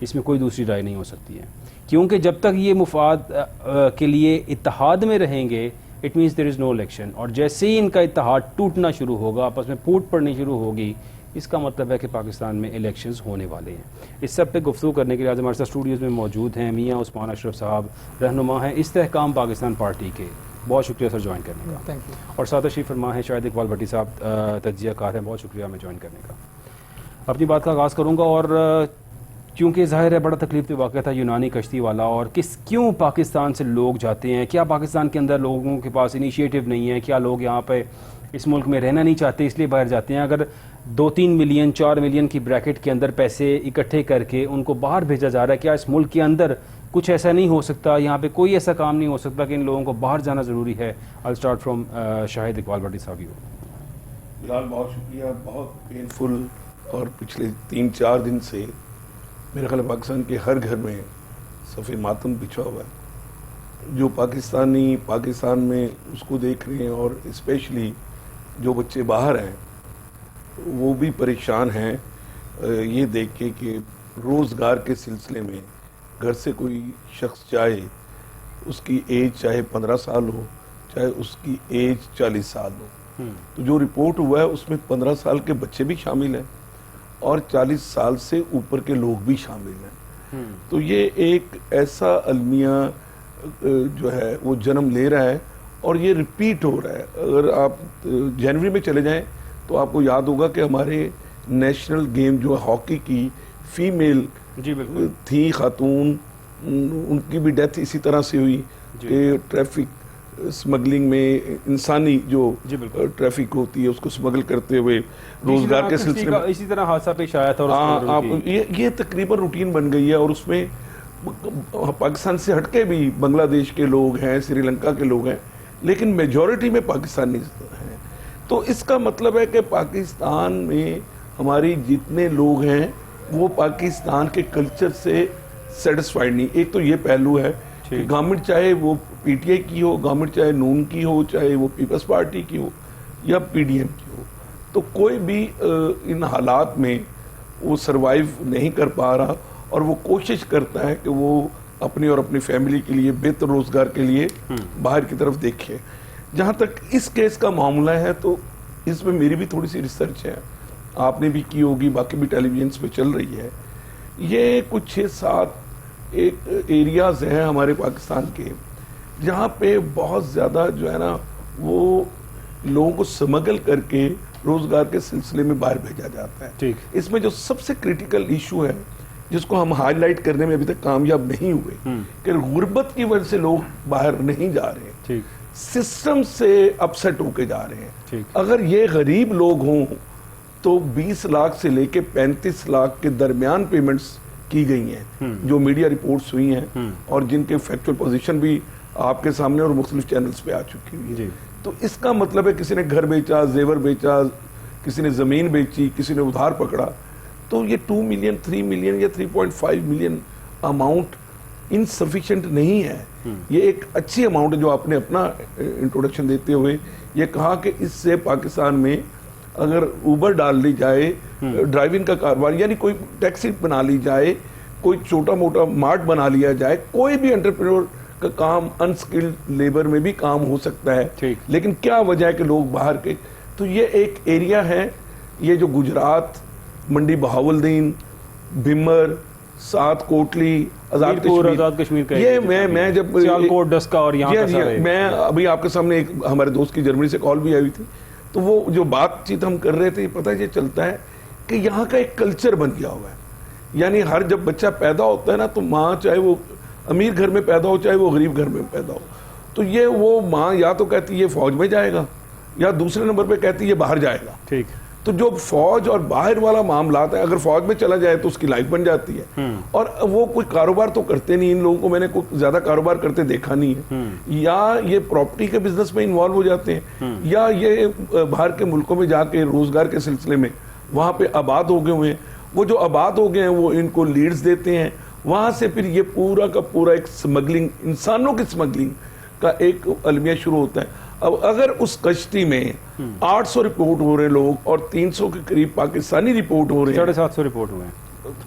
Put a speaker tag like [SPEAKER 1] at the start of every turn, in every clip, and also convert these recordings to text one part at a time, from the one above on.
[SPEAKER 1] اس میں کوئی دوسری رائے نہیں ہو سکتی ہے، کیونکہ جب تک یہ مفاد کے لیے اتحاد میں رہیں گے it means there is no election, اور جیسے ہی ان کا اتحاد ٹوٹنا شروع ہوگا، آپس میں پھوٹ پڑنی شروع ہوگی، اس کا مطلب ہے کہ پاکستان میں الیکشنز ہونے والے ہیں۔ اس سب پہ گفتگو کرنے کے لیے آج ہمارے ساتھ اسٹوڈیوز میں موجود ہیں میاں عثمان اشرف صاحب، رہنما ہیں استحکام پاکستان پارٹی کے۔ بہت شکریہ سر جوائن کرنے کا، اور ساتھ تشریف فرما ہے شاہد اقبال بھٹی صاحب، تجزیہ کار ہیں، بہت شکریہ ہمیں جوائن کرنے کا۔ اپنی بات کا آغاز کروں گا، اور کیونکہ ظاہر ہے بڑا تکلیف دہ واقعہ تھا یونانی کشتی والا، اور کیوں پاکستان سے لوگ جاتے ہیں؟ کیا پاکستان کے اندر لوگوں کے پاس انیشیٹو نہیں ہے؟ کیا لوگ یہاں پہ اس ملک میں رہنا نہیں چاہتے اس لیے باہر جاتے ہیں؟ اگر 2-3 ملین 4 ملین کی بریکٹ کے اندر پیسے اکٹھے کر کے ان کو باہر بھیجا جا رہا ہے، کیا اس ملک کے اندر کچھ ایسا نہیں ہو سکتا؟ یہاں پہ کوئی ایسا کام نہیں ہو سکتا کہ ان لوگوں کو باہر جانا ضروری ہے؟ I'll start from شاہد اقبال بھٹی صاحب۔
[SPEAKER 2] بلال بہت شکریہ، بہت پینفل، اور پچھلے 3-4 دن سے میرے خیال پاکستان کے ہر گھر میں صف ماتم بچھا ہوا ہے۔ جو پاکستانی پاکستان میں اس کو دیکھ رہے ہیں، اور اسپیشلی جو بچے باہر ہیں وہ بھی پریشان ہیں یہ دیکھ کے کہ روزگار کے سلسلے میں گھر سے کوئی شخص چاہے اس کی ایج چاہے 15 سال ہو، چاہے اس کی ایج 40 سال ہو، تو جو رپورٹ ہوا ہے اس میں 15 سال کے بچے بھی شامل ہیں اور 40 سال سے اوپر کے لوگ بھی شامل ہیں۔ تو یہ ایک ایسا المیہ جو ہے وہ جنم لے رہا ہے، اور یہ ریپیٹ ہو رہا ہے۔ اگر آپ جنوری میں چلے جائیں تو آپ کو یاد ہوگا کہ ہمارے نیشنل گیم جو ہاکی کی فیمیل تھی خاتون، ان کی بھی ڈیتھ اسی طرح سے ہوئی کہ ٹریفک سمگلنگ میں انسانی جو ٹریفک ہوتی ہے اس کو سمگل کرتے ہوئے روزگار کے سلسلے میں
[SPEAKER 1] اسی طرح حادثہ پیش آیا تھا۔
[SPEAKER 2] یہ تقریباً روٹین بن گئی ہے، اور اس میں پاکستان سے ہٹ کے بھی بنگلہ دیش کے لوگ ہیں، سری لنکا کے لوگ ہیں، لیکن میجورٹی میں پاکستانی ہیں۔ تو اس کا مطلب ہے کہ پاکستان میں ہماری جتنے لوگ ہیں وہ پاکستان کے کلچر سے سیٹسفائیڈ نہیں۔ ایک تو یہ پہلو ہے کہ گورنمنٹ چاہے وہ پی ٹی آئی کی ہو، گورنمنٹ چاہے نون کی ہو، چاہے وہ پیپلز پارٹی کی ہو یا پی ڈی ایم کی ہو، تو کوئی بھی ان حالات میں وہ سروائیو نہیں کر پا رہا، اور وہ کوشش کرتا ہے کہ وہ اپنی اور اپنی فیملی کے لیے بہتر روزگار کے لیے باہر کی طرف دیکھے۔ جہاں تک اس کیس کا معاملہ ہے تو اس میں میری بھی تھوڑی سی ریسرچ ہے، آپ نے بھی کی ہوگی، باقی بھی ٹیلی ویژنس پہ چل رہی ہے۔ یہ کچھ 6-7 ایریاز ہیں ہمارے پاکستان کے جہاں پہ بہت زیادہ جو ہے نا وہ لوگوں کو سمگل کر کے روزگار کے سلسلے میں باہر بھیجا جاتا ہے۔ اس میں جو سب سے کریٹیکل ایشو ہے جس کو ہم ہائی لائٹ کرنے میں ابھی تک کامیاب نہیں ہوئے کہ غربت کی وجہ سے لوگ باہر نہیں جا رہے ہیں، سسٹم سے اپسیٹ ہو کے جا رہے ہیں۔ اگر یہ غریب لوگ ہوں تو 20 لاکھ سے لے کے 35 لاکھ کے درمیان پیمنٹس کی گئی ہیں جو میڈیا رپورٹس ہوئی ہیں، اور جن کے فیکچول پوزیشن بھی آپ کے سامنے اور مختلف چینلز پہ آ چکی ہوئی ہے۔ تو اس کا مطلب ہے کسی نے گھر بیچا، زیور بیچا، کسی نے زمین بیچی، کسی نے ادھار پکڑا، تو یہ 2 ملین 3 ملین یا 3.5 ملین اماؤنٹ انسفیشینٹ نہیں ہے۔ یہ ایک اچھی اماؤنٹ ہے جو آپ نے اپنا انٹروڈکشن دیتے ہوئے یہ کہا کہ اس سے پاکستان میں اگر اوبر ڈال لی جائے، ڈرائیونگ کا کاروبار، یعنی کوئی ٹیکسی بنا لی جائے، کوئی چھوٹا موٹا مارٹ بنا لیا جائے، کوئی بھی انٹرپرینور کا کام انسکلڈ لیبر میں بھی کام ہو سکتا ہے۔ لیکن کیا وجہ ہے کہ لوگ باہر کے، تو یہ ایک ایریا ہے، یہ جو گجرات، منڈی بہاولدین، بھمر، ساتھ کوٹلی، آزاد کشمیر، یہ میں جب میں ابھی آپ کے سامنے ایک ہمارے دوست کی جرمنی سے کال بھی آئی تھی، تو وہ جو بات چیت ہم کر رہے تھے، پتہ یہ چلتا ہے کہ یہاں کا ایک کلچر بن گیا ہوا ہے، یعنی ہر جب بچہ پیدا ہوتا ہے نا تو ماں چاہے وہ امیر گھر میں پیدا ہو چاہے وہ غریب گھر میں پیدا ہو، تو یہ وہ ماں یا تو کہتی ہے یہ فوج میں جائے گا، یا دوسرے نمبر پہ کہتی ہے یہ باہر جائے گا۔ تو جو فوج اور باہر والا معاملات ہے، اگر فوج میں چلا جائے تو اس کی لائف بن جاتی ہے، اور وہ کوئی کاروبار تو کرتے نہیں، ان لوگوں کو میں نے کوئی زیادہ کاروبار کرتے دیکھا نہیں ہے، یا یہ پراپرٹی کے بزنس میں انوالو ہو جاتے ہیں، یا یہ باہر کے ملکوں میں جا کے روزگار کے سلسلے میں وہاں پہ آباد ہو گئے ہوئے ہیں۔ وہ جو آباد ہو گئے ہیں وہ ان کو لیڈز دیتے ہیں، وہاں سے پھر یہ پورا کا پورا ایک سمگلنگ، انسانوں کی سمگلنگ کا ایک المیہ شروع ہوتا ہے۔ اب اگر اس کشتی میں 800 رپورٹ ہو رہے ہیں لوگ اور 300 کے قریب پاکستانی رپورٹ ہو رہے ہیں،
[SPEAKER 1] 750 رپورٹ ہوئے ہیں،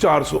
[SPEAKER 2] 400,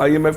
[SPEAKER 2] IMF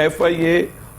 [SPEAKER 2] FIA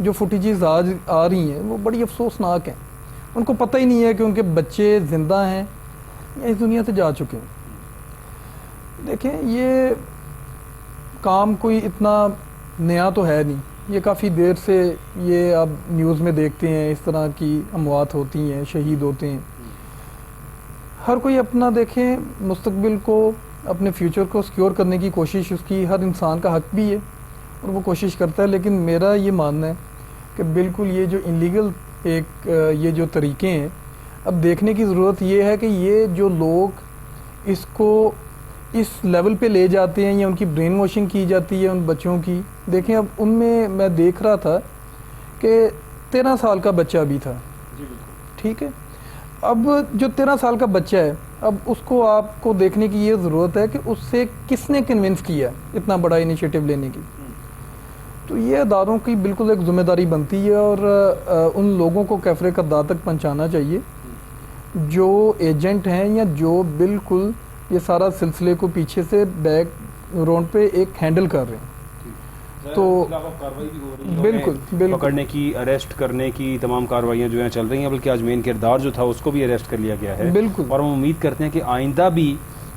[SPEAKER 3] جو فوٹیجز آج آ رہی ہیں وہ بڑی افسوسناک ہیں. ان کو پتہ ہی نہیں ہے کہ ان کے بچے زندہ ہیں یا اس دنیا سے جا چکے ہیں. دیکھیں یہ کام کوئی اتنا نیا تو ہے نہیں, یہ کافی دیر سے یہ آپ نیوز میں دیکھتے ہیں اس طرح کی اموات ہوتی ہیں, شہید ہوتے ہیں. ہر کوئی اپنا دیکھیں مستقبل کو, اپنے فیوچر کو سیکیور کرنے کی کوشش اس کی ہر انسان کا حق بھی ہے اور وہ کوشش کرتا ہے. لیکن میرا یہ ماننا ہے کہ بالکل یہ جو انلیگل یہ جو طریقے ہیں, اب دیکھنے کی ضرورت یہ ہے کہ یہ جو لوگ اس کو اس لیول پہ لے جاتے ہیں یا ان کی برین واشنگ کی جاتی ہے ان بچوں کی. دیکھیں اب ان میں دیکھ رہا تھا کہ 13 سال کا بچہ بھی تھا, ٹھیک ہے. اب جو 13 سال کا بچہ ہے, اب اس کو آپ کو دیکھنے کی یہ ضرورت ہے کہ اس سے کس نے کنونس کیا اتنا بڑا انیشیٹو لینے کی. تو یہ اداروں کی بالکل ایک ذمہ داری بنتی ہے اور ان لوگوں کو کیفرے کردار تک پہنچانا چاہیے جو ایجنٹ ہیں یا جو بالکل یہ سارا سلسلے کو پیچھے سے بیک گراؤنڈ پہ ایک ہینڈل کر رہے ہیں. تو بالکل
[SPEAKER 1] پکڑنے کی, اریسٹ کرنے کی تمام کارروائیاں جو ہیں چل رہی ہیں, بلکہ آج مین کردار جو تھا اس کو بھی اریسٹ کر لیا گیا ہے.
[SPEAKER 3] بالکل.
[SPEAKER 1] اور ہم امید کرتے ہیں کہ آئندہ بھی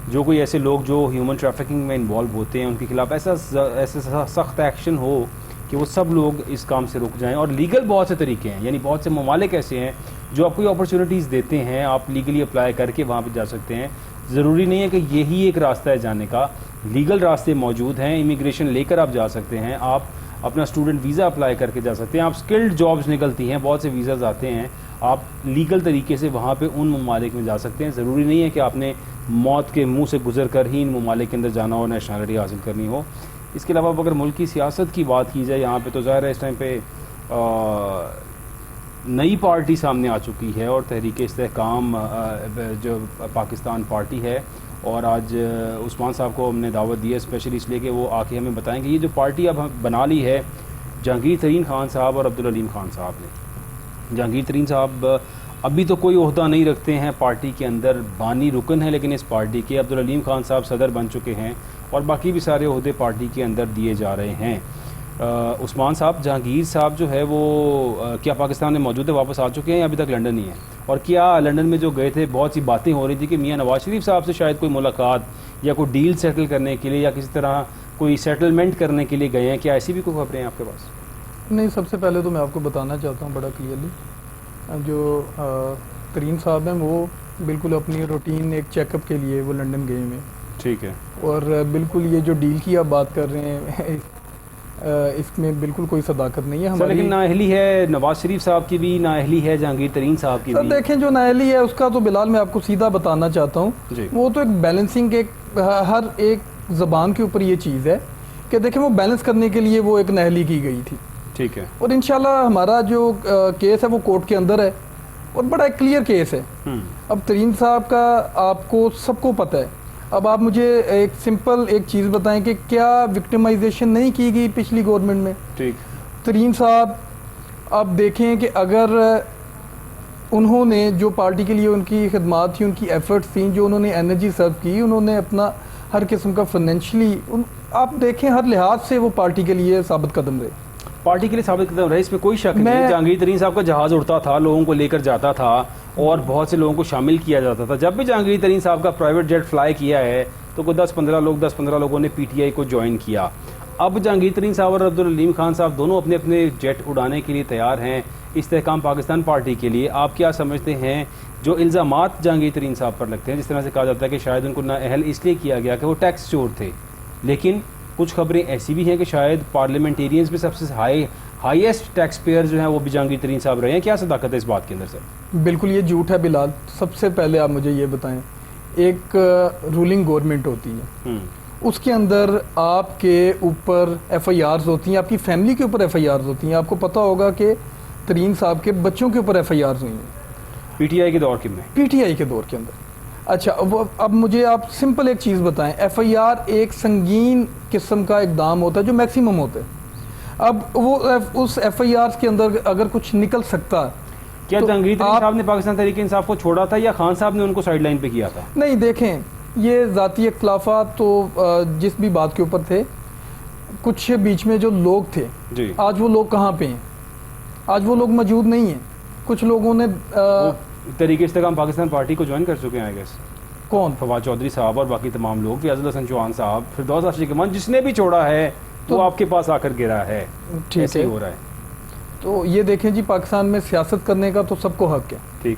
[SPEAKER 1] جو کوئی ایسے لوگ جو ہیومن ٹریفکنگ میں انوالو ہوتے ہیں ان کے خلاف ایسا سخت ایکشن ہو کہ وہ سب لوگ اس کام سے رک جائیں. اور لیگل بہت سے طریقے ہیں, یعنی بہت سے ممالک ایسے ہیں جو آپ کو اپرچونیٹیز دیتے ہیں, آپ لیگلی اپلائی کر کے وہاں پہ جا سکتے ہیں. ضروری نہیں ہے کہ یہی ایک راستہ ہے جانے کا, لیگل راستے موجود ہیں, امیگریشن لے کر آپ جا سکتے ہیں, آپ اپنا اسٹوڈنٹ ویزا اپلائی کر کے جا سکتے ہیں, آپ اسکلڈ جابس نکلتی ہیں, بہت سے ویزاز آتے ہیں, آپ لیگل طریقے سے وہاں پہ ان ممالک میں جا سکتے ہیں. ضروری نہیں ہے کہ آپ نے موت کے منہ سے گزر کر ہی ان ممالک کے اندر جانا ہو, نیشنلٹی حاصل کرنی ہو. اس کے علاوہ اگر ملک کی سیاست کی بات کی جائے یہاں پہ, تو ظاہر ہے اس ٹائم پہ نئی پارٹی سامنے آ چکی ہے اور تحریک استحکام جو پاکستان پارٹی ہے, اور آج عثمان صاحب کو ہم نے دعوت دی ہے اسپیشلی اس لیے کہ وہ آ کے ہمیں بتائیں کہ یہ جو پارٹی اب بنا لی ہے جہانگیر ترین خان صاحب اور عبدالعلیم خان صاحب نے. جہانگیر ترین صاحب ابھی تو کوئی عہدہ نہیں رکھتے ہیں پارٹی کے اندر, بانی رکن ہے لیکن اس پارٹی کے. عبدالعلیم خان صاحب صدر بن چکے ہیں اور باقی بھی سارے عہدے پارٹی کے اندر دیے جا رہے ہیں. عثمان صاحب, جہانگیر صاحب جو ہے وہ کیا پاکستان میں موجود ہے, واپس آ چکے ہیں یا ابھی تک لنڈن ہی ہیں؟ اور کیا لنڈن میں جو گئے تھے بہت سی باتیں ہو رہی تھی کہ میاں نواز شریف صاحب سے شاید کوئی ملاقات یا کوئی ڈیل سیٹل کرنے کے لیے یا کسی طرح کوئی سیٹلمنٹ کرنے کے لیے گئے ہیں, کیا ایسی بھی کوئی خبریں ہیں آپ کے پاس؟
[SPEAKER 3] نہیں, سب سے پہلے تو میں آپ کو بتانا چاہتا ہوں بڑا کلیئرلی, جو ترین صاحب ہیں وہ بالکل اپنی روٹین ایک چیک اپ کے لیے وہ لنڈن گئے ہوئے.
[SPEAKER 1] ٹھیک ہے.
[SPEAKER 3] اور بالکل یہ جو ڈیل کی آپ بات کر رہے ہیں اس میں بالکل کوئی صداقت نہیں ہے ہماری.
[SPEAKER 1] لیکن نااہلی ہے نواز شریف صاحب کی بھی, نااہلی ہے جہانگیر ترین صاحب کی بھی.
[SPEAKER 3] دیکھیں جو نااہلی ہے اس کا تو بلال میں آپ کو سیدھا بتانا چاہتا ہوں, وہ تو ایک بیلنسنگ, ایک ہر ایک زبان کے اوپر یہ چیز ہے کہ دیکھیں وہ بیلنس کرنے کے لیے وہ ایک نااہلی کی گئی تھی.
[SPEAKER 1] ٹھیک ہے. اور
[SPEAKER 3] انشاءاللہ ہمارا جو کیس ہے وہ کورٹ کے اندر ہے اور بڑا ایک کلیئر کیس ہے. اب ترین صاحب کا آپ کو سب کو پتہ ہے. اب آپ مجھے ایک سمپل ایک چیز بتائیں کہ کیا وکٹمائزیشن نہیں کی گئی پچھلی گورنمنٹ میں؟
[SPEAKER 1] ٹھیک.
[SPEAKER 3] ترین صاحب آپ دیکھیں کہ اگر انہوں نے جو پارٹی کے لیے ان کی خدمات تھیں, ان کی ایفرٹس تھیں, جو انہوں نے انرجی سرو کی, انہوں نے اپنا ہر قسم کا فائنینشلی, آپ دیکھیں ہر لحاظ سے وہ پارٹی کے لیے ثابت قدم رہے.
[SPEAKER 1] پارٹی کے لیے ثابت قدم رہے, اس میں کوئی شک نہیں. جہانگیر ترین صاحب کا جہاز اڑتا تھا, لوگوں کو لے کر جاتا تھا اور بہت سے لوگوں کو شامل کیا جاتا تھا. جب بھی جہانگیر ترین صاحب کا پرائیویٹ جیٹ فلائی کیا ہے تو کوئی 10-15 لوگوں نے پی ٹی آئی کو جوائن کیا. اب جہانگیر ترین صاحب اور عبدالعلیم خان صاحب دونوں اپنے اپنے جیٹ اڑانے کے لیے تیار ہیں استحکام پاکستان پارٹی کے لیے. آپ کیا سمجھتے ہیں جو الزامات جہانگیر ترین صاحب پر لگتے ہیں, جس طرح سے کہا جاتا ہے کہ شاید ان کو نااہل اس لیے کیا گیا کہ وہ ٹیکس چور تھے, لیکن کچھ خبریں ایسی بھی ہیں کہ شاید پارلیمنٹیرینز میں سب سے ہائیسٹ ٹیکس پیئر جو ہیں وہ بھی جہانگیر ترین صاحب رہے ہیں. کیا صداقت ہے اس بات کے اندر سر؟
[SPEAKER 3] بالکل یہ جھوٹ ہے بلال. سب سے پہلے آپ مجھے یہ بتائیں, ایک رولنگ گورنمنٹ ہوتی ہے, اس کے اندر آپ کے اوپر ایف آئی آرز ہوتی ہیں, آپ کی فیملی کے اوپر ایف آئی آرز ہوتی ہیں. آپ کو پتہ ہوگا کہ ترین صاحب کے بچوں کے اوپر ایف آئی آرز ہوئی ہیں
[SPEAKER 1] پی ٹی آئی کے دور کے میں,
[SPEAKER 3] پی ٹی آئی کے دور کے اندر. اچھا اب مجھے آپ سمپل ایک چیز بتائیں, ایف آئی آر ایک سنگین قسم کا اقدام ہوتا ہے جو میکسیمم ہوتا ہے. اب وہ اس ایف آئی آر کے اندر اگر کچھ نکل سکتا,
[SPEAKER 1] کیا جہانگیر ترین صاحب نے پاکستان تحریک انصاف کو چھوڑا تھا یا خان صاحب نے ان کو سائیڈ لائن پہ کیا تھا؟
[SPEAKER 3] نہیں, دیکھیں یہ ذاتی اختلافات تو جس بھی بات کے اوپر تھے, کچھ بیچ میں جو لوگ تھے,
[SPEAKER 1] جی,
[SPEAKER 3] آج وہ لوگ کہاں پہ ہیں؟ آج وہ لوگ موجود نہیں ہیں. کچھ لوگوں نے
[SPEAKER 1] تحریک استحکام پاکستان پارٹی کو جوائن کر چکے ہیں آئی گیس.
[SPEAKER 3] کون؟
[SPEAKER 1] فواد چودھری صاحب اور باقی تمام لوگ، فیاض الحسن چوہان صاحب، فردوس آشری کمان، جس نے بھی چھوڑا ہے وہ آپ کے پاس آ کر گرا ہے.
[SPEAKER 3] ٹھیک
[SPEAKER 1] ایسے
[SPEAKER 3] ہے.
[SPEAKER 1] ہی ہو رہا ہے.
[SPEAKER 3] تو یہ دیکھیں جی، پاکستان میں سیاست کرنے کا تو سب کو حق ہے.
[SPEAKER 1] ٹھیک.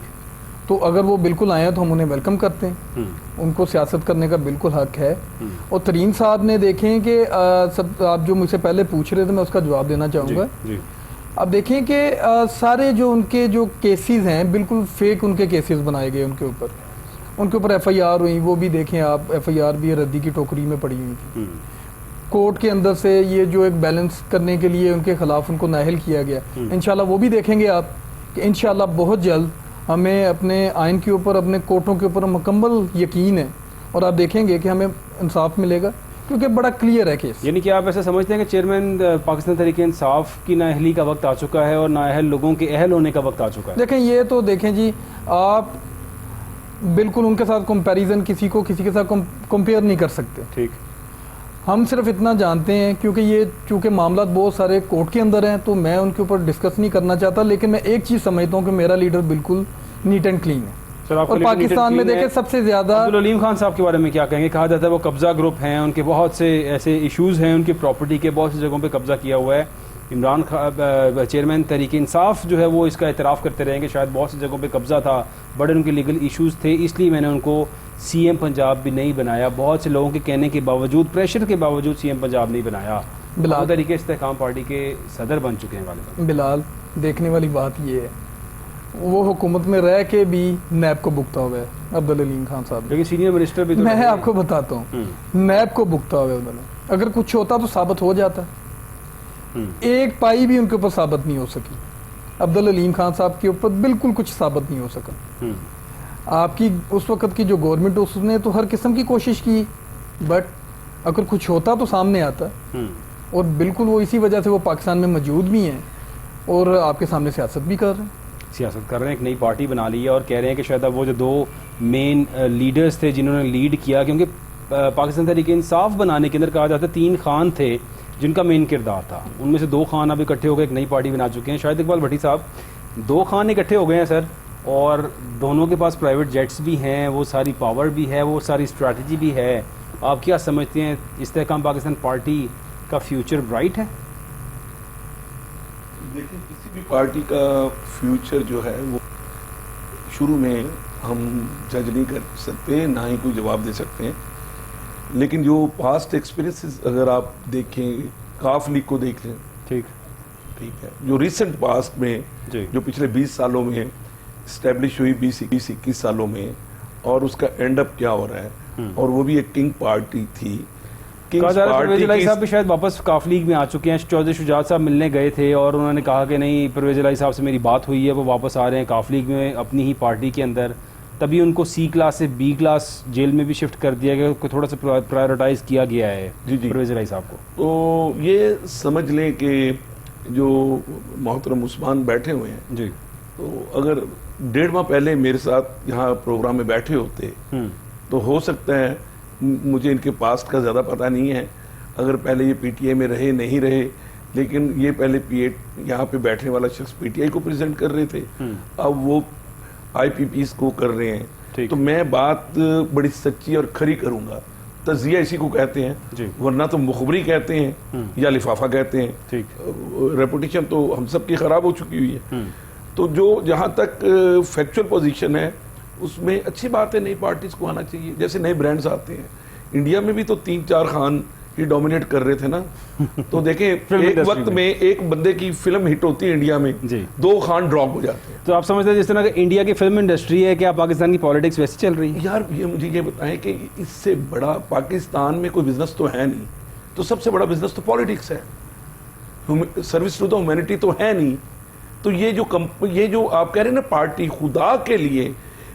[SPEAKER 3] تو اگر وہ بالکل آئے ہیں تو ہم انہیں ویلکم کرتے ہیں. ان کو سیاست کرنے کا بالکل حق ہے. اور ترین صاحب نے دیکھیں کہ سب آپ جو مجھ سے پہلے پوچھ رہے تھے، میں اس کا جواب دینا چاہوں گا. اب دیکھیں کہ سارے جو ان کے جو کیسز ہیں بالکل فیک ان کے کیسز بنائے گئے. ان کے اوپر ایف آئی آر ہوئی، وہ بھی دیکھیں آپ، ایف آئی آر بھی ردی کی ٹوکری میں پڑی ہوئی تھی. کورٹ کے اندر سے یہ جو ایک بیلنس کرنے کے لیے ان کے خلاف ان کو نااہل کیا گیا. انشاءاللہ وہ بھی دیکھیں گے آپ کہ انشاءاللہ بہت جلد ہمیں اپنے آئین کے اوپر، اپنے کورٹوں کے اوپر مکمل یقین ہے، اور آپ دیکھیں گے کہ ہمیں انصاف ملے گا، کیونکہ بڑا کلیئر ہے کیس.
[SPEAKER 1] یعنی کہ آپ ایسا سمجھتے ہیں کہ چیئرمین پاکستان تحریک انصاف کی نااہلی کا وقت آ چکا ہے اور نااہل لوگوں کے اہل ہونے کا وقت آ چکا ہے؟
[SPEAKER 3] دیکھیں یہ تو دیکھیں جی، آپ بالکل ان کے ساتھ کمپیریزن کسی کے ساتھ کمپیئر نہیں کر سکتے.
[SPEAKER 1] ٹھیک.
[SPEAKER 3] ہم صرف اتنا جانتے ہیں، کیونکہ یہ چونکہ معاملات بہت سارے کورٹ کے اندر ہیں تو میں ان کے اوپر ڈسکس نہیں کرنا چاہتا، لیکن میں ایک چیز سمجھتا ہوں کہ میرا لیڈر بالکل نیٹ اینڈ کلین ہے. اور پاکستان میں دیکھیں سب سے زیادہ
[SPEAKER 1] عبدالعلیم خان صاحب کے بارے میں کیا کہیں گے؟ کہا جاتا ہے وہ قبضہ گروپ ہیں، ان کے بہت سے ایسے ایشوز ہیں، ان کی پراپرٹی کے بہت سی جگہوں پہ قبضہ کیا ہوا ہے. عمران خان چیئرمین تحریک انصاف جو ہے وہ اس کا اعتراف کرتے رہیں کہ شاید بہت سی جگہوں پہ قبضہ تھا، بڑے ان کے لیگل ایشوز تھے، اس لیے میں نے ان کو سی ایم پنجاب بھی نہیں بنایا. بہت سے لوگوں کے کہنے کے باوجود، پریشر کے باوجود سی ایم پنجاب نہیں بنایا.
[SPEAKER 3] بلال
[SPEAKER 1] تحریک استحکام پارٹی کے صدر بن چکے ہیں غالباً.
[SPEAKER 3] بلال دیکھنے والی بات یہ ہے، وہ حکومت میں رہ کے بھی نیب کو بکتا ہوا ہے عبدالعلیم خان صاحب.
[SPEAKER 1] لیکن سینئر منسٹر بھی تو
[SPEAKER 3] میں آپ کو بتاتا ہوں، نیب کو بکتا ہوا ہے انہوں نے. اگر کچھ ہوتا تو ثابت ہو جاتا. ایک پائی بھی ان کے اوپر ثابت نہیں ہو سکی. عبدالعلیم خان صاحب کے اوپر بالکل کچھ ثابت نہیں ہو سکا. آپ کی اس وقت کی جو گورنمنٹ، اس نے تو ہر قسم کی کوشش کی، بٹ اگر کچھ ہوتا تو سامنے آتا. اور بالکل وہ اسی وجہ سے وہ پاکستان میں موجود بھی ہیں اور آپ کے سامنے سیاست بھی کر رہے ہیں.
[SPEAKER 1] سیاست کر رہے ہیں، ایک نئی پارٹی بنا لی ہے اور کہہ رہے ہیں کہ شاید اب وہ جو دو مین لیڈرز تھے جنہوں نے لیڈ کیا، کیونکہ پاکستان تحریک انصاف بنانے کے اندر کہا جاتا ہے 3 خان تھے جن کا مین کردار تھا، ان میں سے 2 خان اب اکٹھے ہو گئے، ایک نئی پارٹی بنا چکے ہیں. شاہد اقبال بھٹی صاحب، 2 خان اکٹھے ہو گئے ہیں سر، اور دونوں کے پاس پرائیویٹ جیٹس بھی ہیں، وہ ساری پاور بھی ہے، وہ ساری اسٹریٹجی بھی ہے. آپ کیا سمجھتے ہیں استحکام پاکستان پارٹی کا فیوچر برائٹ ہے؟
[SPEAKER 2] دیکھیں، کسی بھی پارٹی کا فیوچر جو ہے وہ شروع میں ہم جج نہیں کر سکتے، نہ ہی کوئی جواب دے سکتے ہیں. لیکن جو پاسٹ ایکسپیرینسز اگر آپ دیکھیں، کاف لیگ کو دیکھ لیں. ٹھیک ہے، جو ریسنٹ پاسٹ میں جو پچھلے 20 سالوں میں اسٹیبلش ہوئی، 20-21 سالوں میں، اور اس کا اینڈ اپ کیا ہو رہا ہے، اور وہ بھی ایک کنگ پارٹی تھی.
[SPEAKER 1] پرویز الہی صاحب بھی شاید واپس کاف لیگ میں آ چکے ہیں. چودھری شجاعت صاحب ملنے گئے تھے اور انہوں نے کہا کہ نہیں، پرویز الہی صاحب سے میری بات ہوئی ہے، وہ واپس آ رہے ہیں کاف لیگ میں اپنی ہی پارٹی کے اندر. تبھی ان کو C کلاس سے B کلاس جیل میں بھی شفٹ کر دیا گیا، کو تھوڑا سا پرائیورٹائز کیا گیا ہے پرویز الہی صاحب کو.
[SPEAKER 2] تو یہ سمجھ لیں کہ جو محترم عثمان بیٹھے ہوئے ہیں
[SPEAKER 1] جی،
[SPEAKER 2] تو اگر 1.5 ماہ پہلے میرے ساتھ یہاں پروگرام میں بیٹھے ہوتے تو ہو سکتا ہے، مجھے ان کے پاسٹ کا زیادہ پتہ نہیں ہے، اگر پہلے یہ پی ٹی آئی میں رہے نہیں رہے، لیکن یہ پہلے یہاں پہ بیٹھنے والا شخص پی ٹی آئی کو پریزنٹ کر رہے تھے، اب وہ آئی پی پیز کو کر رہے ہیں. تو میں بات بڑی سچی اور کھری کروں گا. تجزیہ اسی کو کہتے ہیں، ورنہ تو مخبری کہتے ہیں یا لفافہ کہتے ہیں. ریپوٹیشن تو ہم سب کی خراب ہو چکی ہوئی ہے. تو جو جہاں تک فیکچوئل پوزیشن ہے، اس میں اچھی بات ہے، نئی پارٹیز کو آنا چاہیے. جیسے نئے برانڈز آتے ہیں، انڈیا میں بھی تو 3-4 خان ہی ڈومینیٹ کر رہے تھے نا. تو دیکھیں ایک وقت میں ایک بندے کی فلم ہٹ ہوتی ہے انڈیا میں، 2 خان ڈراپ ہو جاتے ہیں.
[SPEAKER 1] تو آپ سمجھتے ہیں جس طرح کہ انڈیا کی فلم انڈسٹری ہے، کیا پاکستان کی پالیٹکس ویسے چل رہی ہے؟
[SPEAKER 2] یار یہ مجھے یہ بتائیں کہ اس سے بڑا پاکستان میں کوئی بزنس تو ہے نہیں، تو سب سے بڑا بزنس تو پالیٹکس ہے. سروس ٹو دا ہیومینٹی تو ہے نہیں. تو یہ جو آپ کہہ رہے ہیں نا پارٹی، خدا کے لیے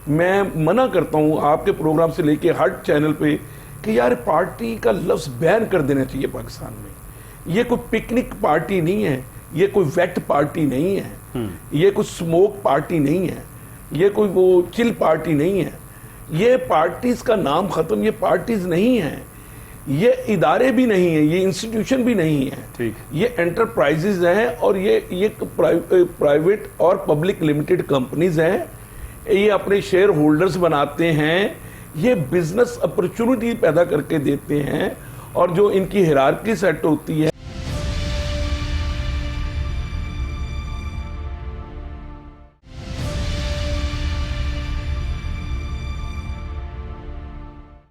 [SPEAKER 2] میں منع کرتا ہوں آپ کے پروگرام سے لے کے ہر چینل پہ کہ یار پارٹی کا لفظ بین کر دینا چاہیے پاکستان میں. یہ کوئی پکنک پارٹی نہیں ہے، یہ کوئی ویٹ پارٹی نہیں ہے، یہ کوئی سموک پارٹی نہیں ہے، یہ کوئی وہ چل پارٹی نہیں ہے. یہ پارٹیز کا نام ختم، یہ پارٹیز نہیں ہیں. یہ ادارے بھی نہیں ہیں, یہ انسٹیٹیوشن بھی نہیں ہیں,
[SPEAKER 1] ٹھیک.
[SPEAKER 2] یہ انٹرپرائزز ہیں اور یہ پرائیویٹ اور پبلک لمیٹڈ کمپنیز ہیں. یہ اپنے شیئر ہولڈرز بناتے ہیں, یہ بزنس اپرچونٹی پیدا کر کے دیتے ہیں, اور جو ان کی ہیرارکی سیٹ ہوتی ہے.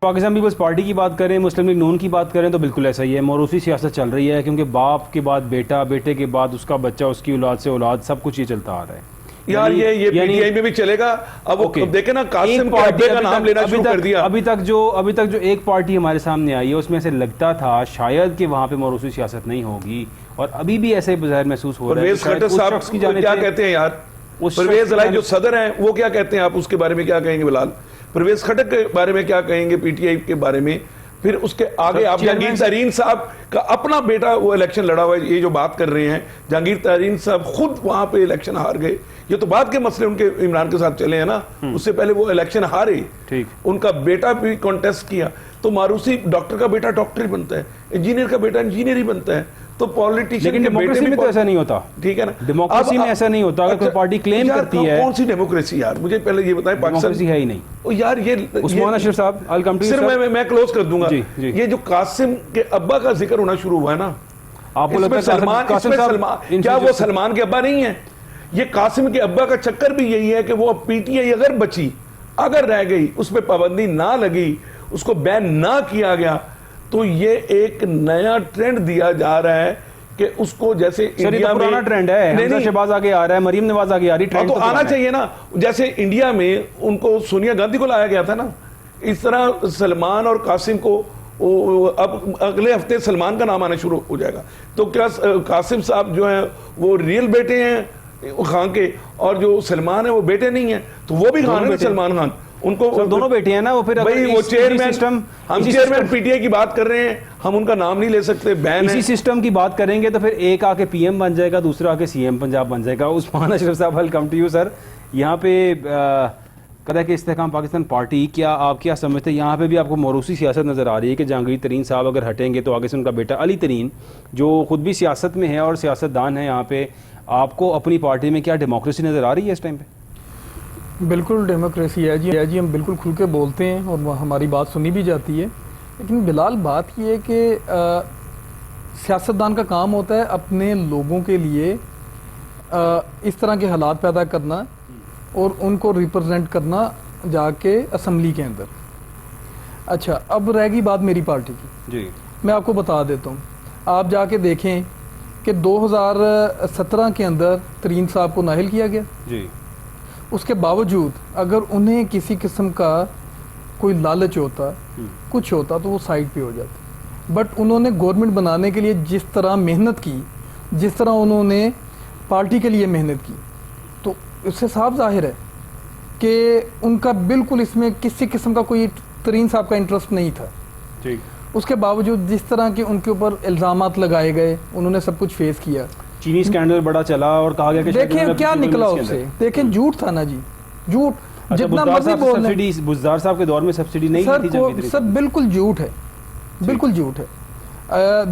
[SPEAKER 1] پاکستان پیپلز پارٹی کی بات کریں, مسلم لیگ نون کی بات کریں تو بالکل ایسا ہی ہے. موروثی سیاست چل رہی ہے, کیونکہ باپ کے بعد بیٹا, بیٹے کے بعد اس کا بچہ, اس کی اولاد سے اولاد, سب کچھ یہ چلتا آ رہا ہے.
[SPEAKER 2] یار یہ پی ٹی آئی میں بھی چلے گا. اب دیکھیں نا, قاسم کے ابے کا نام لینا شروع کر دیا.
[SPEAKER 1] ابھی تک جو ایک پارٹی ہمارے سامنے آئی ہے اس میں سے لگتا تھا شاید کہ وہاں پہ موروثی سیاست نہیں ہوگی, اور ابھی بھی ایسے بظاہر محسوس ہو رہا ہے.
[SPEAKER 2] پرویز خٹک صاحب کیا کہتے ہیں یار, پرویز الہی جو صدر ہیں وہ کیا کہتے ہیں, آپ اس کے بارے میں کیا کہیں گے بلال؟ پرویز خٹک کے بارے میں کیا کہیں گے, پی ٹی آئی کے بارے میں؟ پھر اس کے آگے آپ جہانگیر ترین صاحب کا اپنا بیٹا وہ الیکشن لڑا ہوا ہے, یہ جو بات کر رہے ہیں جہانگیر ترین صاحب خود وہاں پہ الیکشن ہار گئے. یہ تو بعد کے مسئلے ان کے عمران کے ساتھ چلے ہیں نا, اس سے پہلے وہ الیکشن ہارے. ان کا بیٹا بھی کانٹیسٹ کیا. تو موروثی ڈاکٹر کا بیٹا ڈاکٹر ہی بنتا ہے, انجینئر کا بیٹا انجینئر ہی بنتا ہے. تو پالیٹیشین کے بیٹے میں تو
[SPEAKER 1] ایسا نہیں ہوتا. ٹھیک ہے نا, ڈیموکریسی میں ایسا نہیں ہوتا. اگر کوئی پارٹی کلیم کرتی ہے,
[SPEAKER 2] کون سی ڈیموکریسی یار, مجھے پہلے یہ بتائیں.
[SPEAKER 1] ڈیموکریسی ہے ہی نہیں
[SPEAKER 2] یار. یہ
[SPEAKER 1] عثمان اشرف صاحب, I'll come to you
[SPEAKER 2] صرف میں کلوز کر دوں گا. یہ جو قاسم کے ابا کا ذکر ہونا شروع ہوا ہے نا, آپ کو لگتا ہے سلمان, کیا وہ سلمان کے ابا نہیں ہے؟ یہ قاسم کے ابا کا چکر بھی یہی ہے کہ وہ پی ٹی آئی اگر بچی, اگر رہ گئی, اس پہ پابندی نہ لگی, اس کو بین نہ کیا گیا, تو یہ ایک نیا ٹرینڈ دیا جا رہا ہے کہ اس کو جیسے انڈیا میں
[SPEAKER 1] پرانا ٹرینڈ ہے, حمزہ شہباز آگے آ رہا ہے, مریم نواز آگے آ رہی, ٹرینڈ
[SPEAKER 2] تو آنا چاہیے نا. جیسے انڈیا میں ان کو سونیا گاندھی کو لایا گیا تھا نا, اس طرح سلمان اور قاسم کو اب اگلے ہفتے سلمان کا نام آنا شروع ہو جائے گا. تو کیا قاسم صاحب جو ہیں وہ ریئل بیٹے ہیں خان کے, اور جو سلمان ہے وہ بیٹے نہیں ہیں؟ تو وہ بھی خان ہے, سلمان خان. ان کو
[SPEAKER 1] دونوں بیٹے ہیں نا وہ. پھر
[SPEAKER 2] وہ چیئرمین, ہم چیئرمین پی ٹی آئی کی بات کر رہے ہیں, ہم ان کا نام نہیں لے سکتے, بین ہے.
[SPEAKER 1] اسی سسٹم کی بات کریں گے تو پھر ایک آ کے پی ایم بن جائے گا, دوسرا آ کے سی ایم پنجاب بن جائے گا. عثمان اشرف صاحب, I'll come to you sir. یہاں پہ قضاء کہ استحکام پاکستان پارٹی, کیا آپ کیا سمجھتے ہیں یہاں پہ بھی آپ کو موروثی سیاست نظر آ رہی ہے کہ جہانگیر ترین صاحب اگر ہٹیں گے تو آگے سے ان کا بیٹا علی ترین, جو خود بھی سیاست میں ہے اور سیاست دان ہے, یہاں پہ آپ کو اپنی پارٹی میں کیا ڈیموکریسی نظر آ رہی ہے اس ٹائم پہ؟
[SPEAKER 3] بالکل ڈیموکریسی ہے جی, ہم بالکل کھل کے بولتے ہیں اور ہماری بات سنی بھی جاتی ہے. لیکن بلال بات یہ ہے کہ سیاستدان کا کام ہوتا ہے اپنے لوگوں کے لیے اس طرح کے حالات پیدا کرنا اور ان کو ریپرزینٹ کرنا جا کے اسمبلی کے اندر. اچھا, اب رہ گئی بات میری پارٹی کی.
[SPEAKER 1] جی,
[SPEAKER 3] میں آپ کو بتا دیتا ہوں. آپ جا کے دیکھیں کہ 2017 کے اندر ترین صاحب کو نااہل کیا گیا.
[SPEAKER 1] جی,
[SPEAKER 3] اس کے باوجود اگر انہیں کسی قسم کا کوئی لالچ ہوتا, کچھ ہوتا, تو وہ سائڈ پہ ہو جاتے. بٹ انہوں نے گورنمنٹ بنانے کے لیے جس طرح محنت کی, جس طرح انہوں نے پارٹی کے لیے محنت کی, تو اس سے صاف ظاہر ہے کہ ان کا بالکل اس میں کسی قسم کا کوئی ترین صاحب کا انٹرسٹ نہیں تھا.
[SPEAKER 1] ٹھیک.
[SPEAKER 3] اس کے باوجود جس طرح کے ان کے اوپر الزامات لگائے گئے, انہوں نے سب کچھ فیس کیا.
[SPEAKER 1] چینی سکینڈل بڑا چلا اور کہا گیا کہ
[SPEAKER 3] دیکھیں کیا نکلا اس سے. دیکھیں جھوٹ تھا نا جی, جھوٹ جتنا مرضی بول لیں.
[SPEAKER 1] بزدار صاحب کے دور میں سبسڈی نہیں تھی
[SPEAKER 3] سب بالکل جھوٹ ہے, بالکل جھوٹ ہے.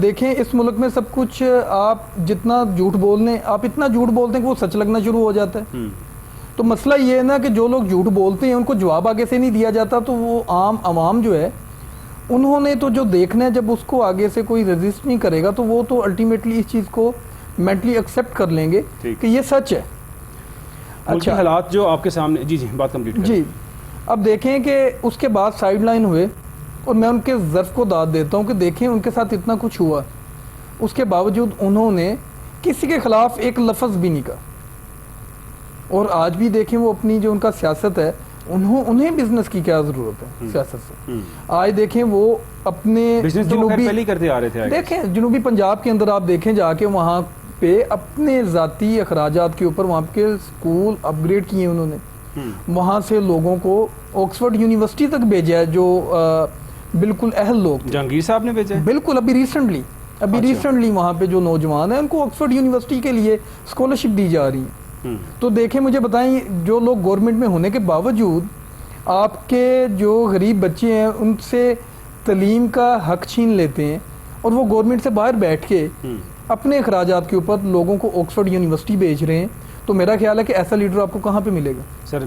[SPEAKER 3] دیکھیں اس ملک میں سب کچھ, آپ جتنا جھوٹ بولنے, آپ اتنا جھوٹ بولتے ہیں کہ وہ سچ لگنا شروع ہو جاتا ہے. تو مسئلہ یہ ہے نا کہ جو لوگ جھوٹ بولتے ہیں ان کو جواب آگے سے نہیں دیا جاتا, تو وہ عام عوام جو ہے انہوں نے تو جو دیکھنا ہے, جب اس کو آگے سے کوئی ریزسٹ نہیں کرے گا تو وہ تو الٹیمیٹلی اس چیز کو مینٹلی ایکسیپٹ کر لیں گے کہ یہ سچ ہے.
[SPEAKER 1] اچھا, حالات جو آپ کے سامنے, جی بات کمپلیٹ کریں.
[SPEAKER 3] جی, اب دیکھیں کہ اس کے بعد سائیڈ لائن ہوئے, اور میں ان کے ظرف کو داد دیتا ہوں کہ دیکھیں ان کے ساتھ اتنا کچھ ہوا, اس کے باوجود انہوں نے کسی کے خلاف ایک لفظ بھی نہیں کہا. اور آج بھی دیکھیں وہ اپنی جو ان کا سیاست ہے, انہیں بزنس کی کیا ضرورت ہے سیاست سے. آج دیکھیں وہ اپنے دیکھیں جنوبی پنجاب کے اندر آپ دیکھیں جا کے وہاں پہ اپنے ذاتی اخراجات کے اوپر وہاں کے اسکول اپ گریڈ کیے انہوں نے, وہاں سے لوگوں کو آکسفورڈ یونیورسٹی تک بھیجا ہے جو بالکل اہل لوگ.
[SPEAKER 1] جہانگیر صاحب نے بھیجا ہے بالکل
[SPEAKER 3] ابھی ریسنٹلی وہاں پہ جو نوجوان ہیں ان کو آکسفورڈ یونیورسٹی کے لیے اسکالرشپ دی جا رہی ہیں. تو دیکھیں مجھے بتائیں, جو لوگ گورنمنٹ میں ہونے کے باوجود آپ کے جو غریب بچے ہیں ان سے تعلیم کا حق چھین لیتے ہیں اور وہ گورنمنٹ سے باہر بیٹھ کے اپنے اخراجات کے اوپر لوگوں کو آکسفورڈ یونیورسٹی بھیج رہے ہیں، تو میرا خیال ہے کہ ایسا لیڈر آپ کو کہاں پہ ملے گا؟
[SPEAKER 1] سر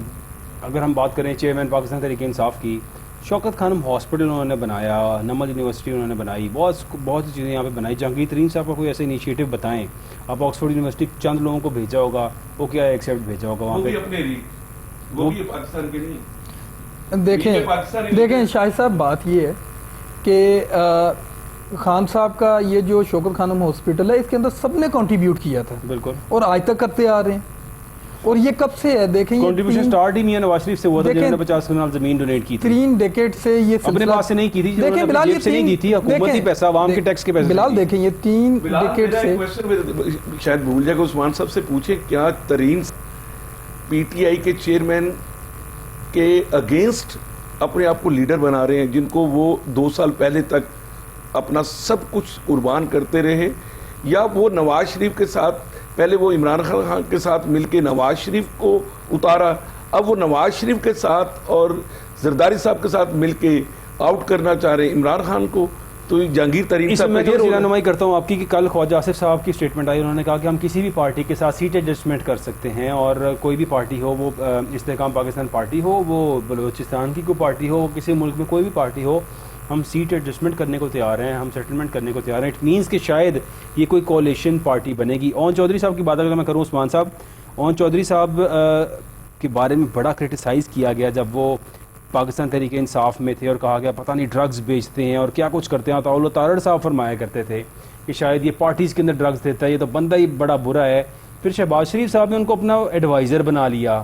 [SPEAKER 1] اگر ہم بات کریں چیئرمین پاکستان تحریک انصاف کی، شوکت خانم ہاسپٹل انہوں نے بنایا، نمل یونیورسٹی انہوں نے بنائی، بہت سی چیزیں یہاں پہ بنائی. جہانگیر ترین صاحب کا کوئی ایسا انیشیٹو بتائیں. آپ آکسفورڈ یونیورسٹی چند لوگوں کو بھیجا ہوگا، وہ کیا ایکسیپٹ بھیجا ہوگا وہاں پہ؟
[SPEAKER 2] وہ بھی پاکستان کے نہیں.
[SPEAKER 3] دیکھیں شاہد صاحب، بات یہ ہے کہ خان صاحب کا یہ جو شوکت خانم ہاسپٹل ہے، اس کے اندر سب نے کنٹریبیوٹ کیا تھا
[SPEAKER 1] بالکل،
[SPEAKER 3] اور آج تک کرتے آ رہے ہیں. اور یہ کب سے ہے؟ دیکھیں
[SPEAKER 1] کنٹریبیوشن سٹارٹ ہی میاں نواز شریف سے ہوا تھا، جنہوں نے 50 کنال زمین ڈونیٹ کی تھی.
[SPEAKER 3] 3 ڈیکیڈ سے یہ
[SPEAKER 1] اپنے پاس سے نہیں کی تھی،
[SPEAKER 3] دیکھیں بلال،
[SPEAKER 1] جیب سے نہیں دی تھی، حکومتی پیسہ، عوام کے ٹیکس کے پیسے.
[SPEAKER 3] بلال دیکھیں یہ 3 ڈیکیڈ سے
[SPEAKER 2] شاید بھول جائے کہ عثمان صاحب سے پوچھیں کیا ترین پی ٹی آئی کے چیئرمین کے اگینسٹ اپنے آپ کو لیڈر بنا رہے ہیں، جن کو وہ 2 سال پہلے تک اپنا سب کچھ قربان کرتے رہے، یا وہ نواز شریف کے ساتھ پہلے وہ عمران خان کے ساتھ مل کے نواز شریف کو اتارا، اب وہ نواز شریف کے ساتھ اور زرداری صاحب کے ساتھ مل کے آؤٹ کرنا چاہ رہے ہیں عمران خان کو. تو جہانگیر ترین
[SPEAKER 1] اس
[SPEAKER 2] صاحب
[SPEAKER 1] میں جو رہنمائی کرتا ہوں آپ کی، کہ کل خواجہ آصف صاحب کی اسٹیٹمنٹ آئی، انہوں نے کہا کہ ہم کسی بھی پارٹی کے ساتھ سیٹ ایڈجسٹمنٹ کر سکتے ہیں، اور کوئی بھی پارٹی ہو، وہ استحکام پاکستان پارٹی ہو، وہ بلوچستان کی کوئی پارٹی ہو، کسی ملک میں کوئی بھی پارٹی ہو، ہم سیٹ ایڈجسٹمنٹ کرنے کو تیار ہیں، ہم سیٹلمنٹ کرنے کو تیار ہیں. اٹ مینس کہ شاید یہ کوئی کولیشن پارٹی بنے گی. اون چودھری صاحب کی بات اگر میں کروں، عثمان صاحب، اون چودھری صاحب کے بارے میں بڑا کرٹیسائز کیا گیا جب وہ پاکستان تحریک انصاف میں تھے، اور کہا گیا پتہ نہیں ڈرگز بیچتے ہیں اور کیا کچھ کرتے ہیں. عطاءاللہ تارڑ صاحب فرمایا کرتے تھے کہ شاید یہ پارٹیز کے اندر ڈرگز دیتا ہے، یہ تو بندہ ہی بڑا برا ہے. پھر شہباز شریف صاحب نے ان کو اپنا ایڈوائزر بنا لیا.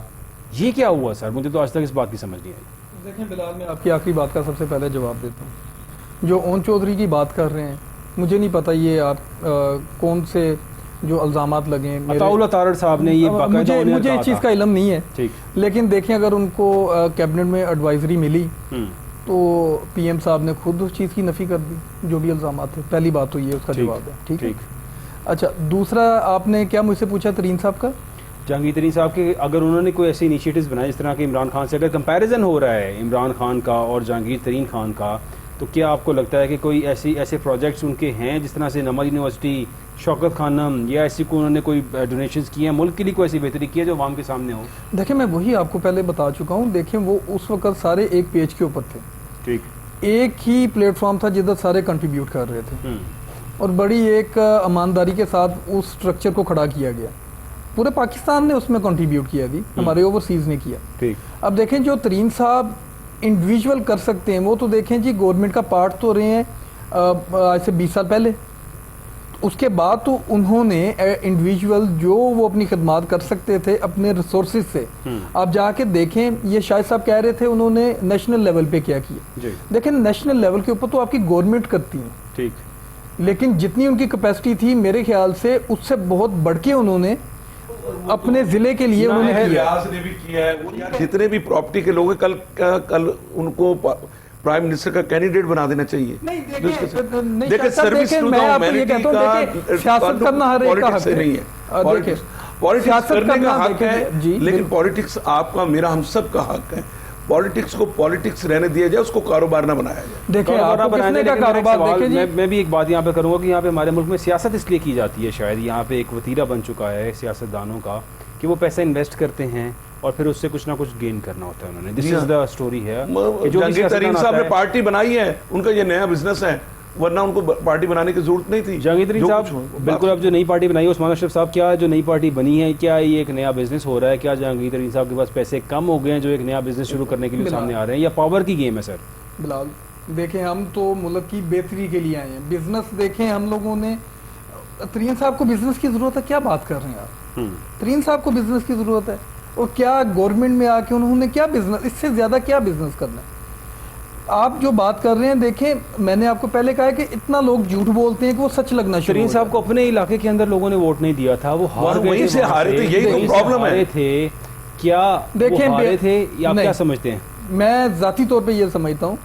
[SPEAKER 1] یہ کیا ہوا سر؟ مجھے تو آج تک اس بات کی سمجھ نہیں آئی.
[SPEAKER 3] دیکھیں بلال، میں آپ کی آخری بات کا سب سے پہلے جواب دیتا ہوں. جو اون چودھری کی بات کر رہے ہیں، مجھے نہیں پتہ یہ آپ کون سے جو الزامات لگے ہیں.
[SPEAKER 1] عطاءاللہ تارڑ صاحب نے یہ
[SPEAKER 3] مجھے اس چیز کا علم نہیں ہے،
[SPEAKER 1] ٹھیک،
[SPEAKER 3] لیکن دیکھیں اگر ان کو کیبنٹ میں ایڈوائزری ملی تو پی ایم صاحب نے خود اس چیز کی نفی کر دی جو بھی الزامات تھے. پہلی بات تو یہ اس کا جواب ہے. ٹھیک ہے. اچھا، دوسرا آپ نے کیا مجھ سے پوچھا ترین صاحب کا؟
[SPEAKER 1] جہانگیر ترین صاحب کے اگر انہوں نے کوئی ایسے انیشیٹوز بنائے جس طرح کہ عمران خان سے اگر کمپیریزن ہو رہا ہے عمران خان کا اور جہانگیر ترین خان کا، تو کیا آپ کو لگتا ہے کہ کوئی ایسے پروجیکٹس ان کے ہیں جس طرح سے نمل یونیورسٹی، شوکت خانم، یا ایسی کو انہوں نے کوئی ڈونیشنز کی ہیں ملک کے لیے، کوئی ایسی بہتری کی ہے جو عوام کے سامنے ہو؟
[SPEAKER 3] دیکھیں میں وہی آپ کو پہلے بتا چکا ہوں. دیکھیں وہ اس وقت سارے ایک پیج کے اوپر تھے،
[SPEAKER 1] ٹھیک،
[SPEAKER 3] ایک ہی پلیٹ فارم تھا جدھر سارے کنٹریبیوٹ کر رہے تھے، اور بڑی ایک ایمانداری کے ساتھ اس سٹرکچر کو کھڑا کیا گیا. پورے پاکستان نے اس میں کنٹریبیوٹ کیا بھی، ہمارے اوورسیز نے کیا.
[SPEAKER 1] ٹھیک.
[SPEAKER 3] اب دیکھیں جو ترین صاحب انڈیویجول کر سکتے ہیں، وہ تو دیکھیں جی گورنمنٹ کا پارٹ تو رہے ہیں آج سے 20 سال پہلے. اس کے بعد تو انہوں نے انڈیویجول جو وہ اپنی خدمات کر سکتے تھے اپنے ریسورسز سے، آپ جا کے دیکھیں. یہ شاہد صاحب کہہ رہے تھے انہوں نے نیشنل لیول پہ کیا کیا. دیکھیں نیشنل لیول کے اوپر تو آپ کی گورنمنٹ کرتی ہے،
[SPEAKER 1] ٹھیک،
[SPEAKER 3] لیکن جتنی ان کی کیپیسٹی تھی میرے خیال سے اس سے بہت بڑھ کے انہوں نے اپنے ضلع کے لیے انہوں نے
[SPEAKER 2] کیا. جتنے بھی پراپرٹی کے لوگ ہیں، کل ان کو پرائم منسٹر کا کینڈیڈیٹ بنا دینا چاہیے.
[SPEAKER 3] دیکھیں سروس سیاست کرنا ہر ایک کا حق نہیں ہے،
[SPEAKER 2] پالیٹکس کرنے کا حق ہے، لیکن پالیٹکس آپ کا میرا ہم سب کا حق ہے. پالیٹکس کو پالیٹکس رہنے دیا جائے، اس کو کاروبار نہ بنایا جائے.
[SPEAKER 3] دیکھیں
[SPEAKER 1] میں بھی ایک بات یہاں پہ کروں گا کہ یہاں پہ ہمارے ملک میں سیاست اس لیے کی جاتی ہے، شاید یہاں پہ ایک وتیرہ بن چکا ہے سیاستدانوں کا کہ وہ پیسہ انویسٹ کرتے ہیں اور پھر اس سے کچھ نہ کچھ گین کرنا ہوتا ہے. انہوں نے دس از دا اسٹوری ہے.
[SPEAKER 2] جہانگیر ترین صاحب نے پارٹی بنائی ہے، ان کا یہ نیا بزنس ہے، ورنہ ان کو پارٹی بنانے کی ضرورت نہیں تھی.
[SPEAKER 1] جہانگیر ترین صاحب بالکل، اب جو نئی پارٹی بنائی ہے عثمان اشرف صاحب، کیا جو نئی پارٹی بنی ہے کیا یہ ایک نیا بزنس ہو رہا ہے؟ کیا جہانگیر ترین صاحب کے پاس پیسے کم ہو گئے ہیں جو ایک نیا بزنس شروع کرنے کے لیے سامنے آ رہے ہیں، یا پاور کی گیم ہے؟ سر
[SPEAKER 3] بلال دیکھیں، ہم تو ملک کی بہتری کے لیے آئے ہیں. بزنس دیکھیں ہم لوگوں نے، ترین صاحب کو بزنس کی ضرورت ہے؟ کیا بات کر رہے ہیں آپ؟ ترین صاحب کو بزنس کی ضرورت ہے؟ اور کیا گورنمنٹ میں آ کے انہوں نے کیا بزنس، اس سے زیادہ کیا بزنس کرنا ہے؟ آپ جو بات کر رہے ہیں، دیکھیں میں نے آپ کو پہلے کہا کہ اتنا لوگ جھوٹ بولتے ہیں کہ وہ سچ لگنا شروع.
[SPEAKER 1] ترین صاحب کو اپنے علاقے کے اندر لوگوں نے ووٹ نہیں دیا تھا، وہ ہار گئے،
[SPEAKER 2] وہیں سے ہارے تھے. یہی تو پرابلم ہے.
[SPEAKER 1] کیا
[SPEAKER 3] دیکھیں
[SPEAKER 1] ہارے تھے یا آپ کیا سمجھتے ہیں؟
[SPEAKER 3] میں ذاتی طور پہ یہ سمجھتا ہوں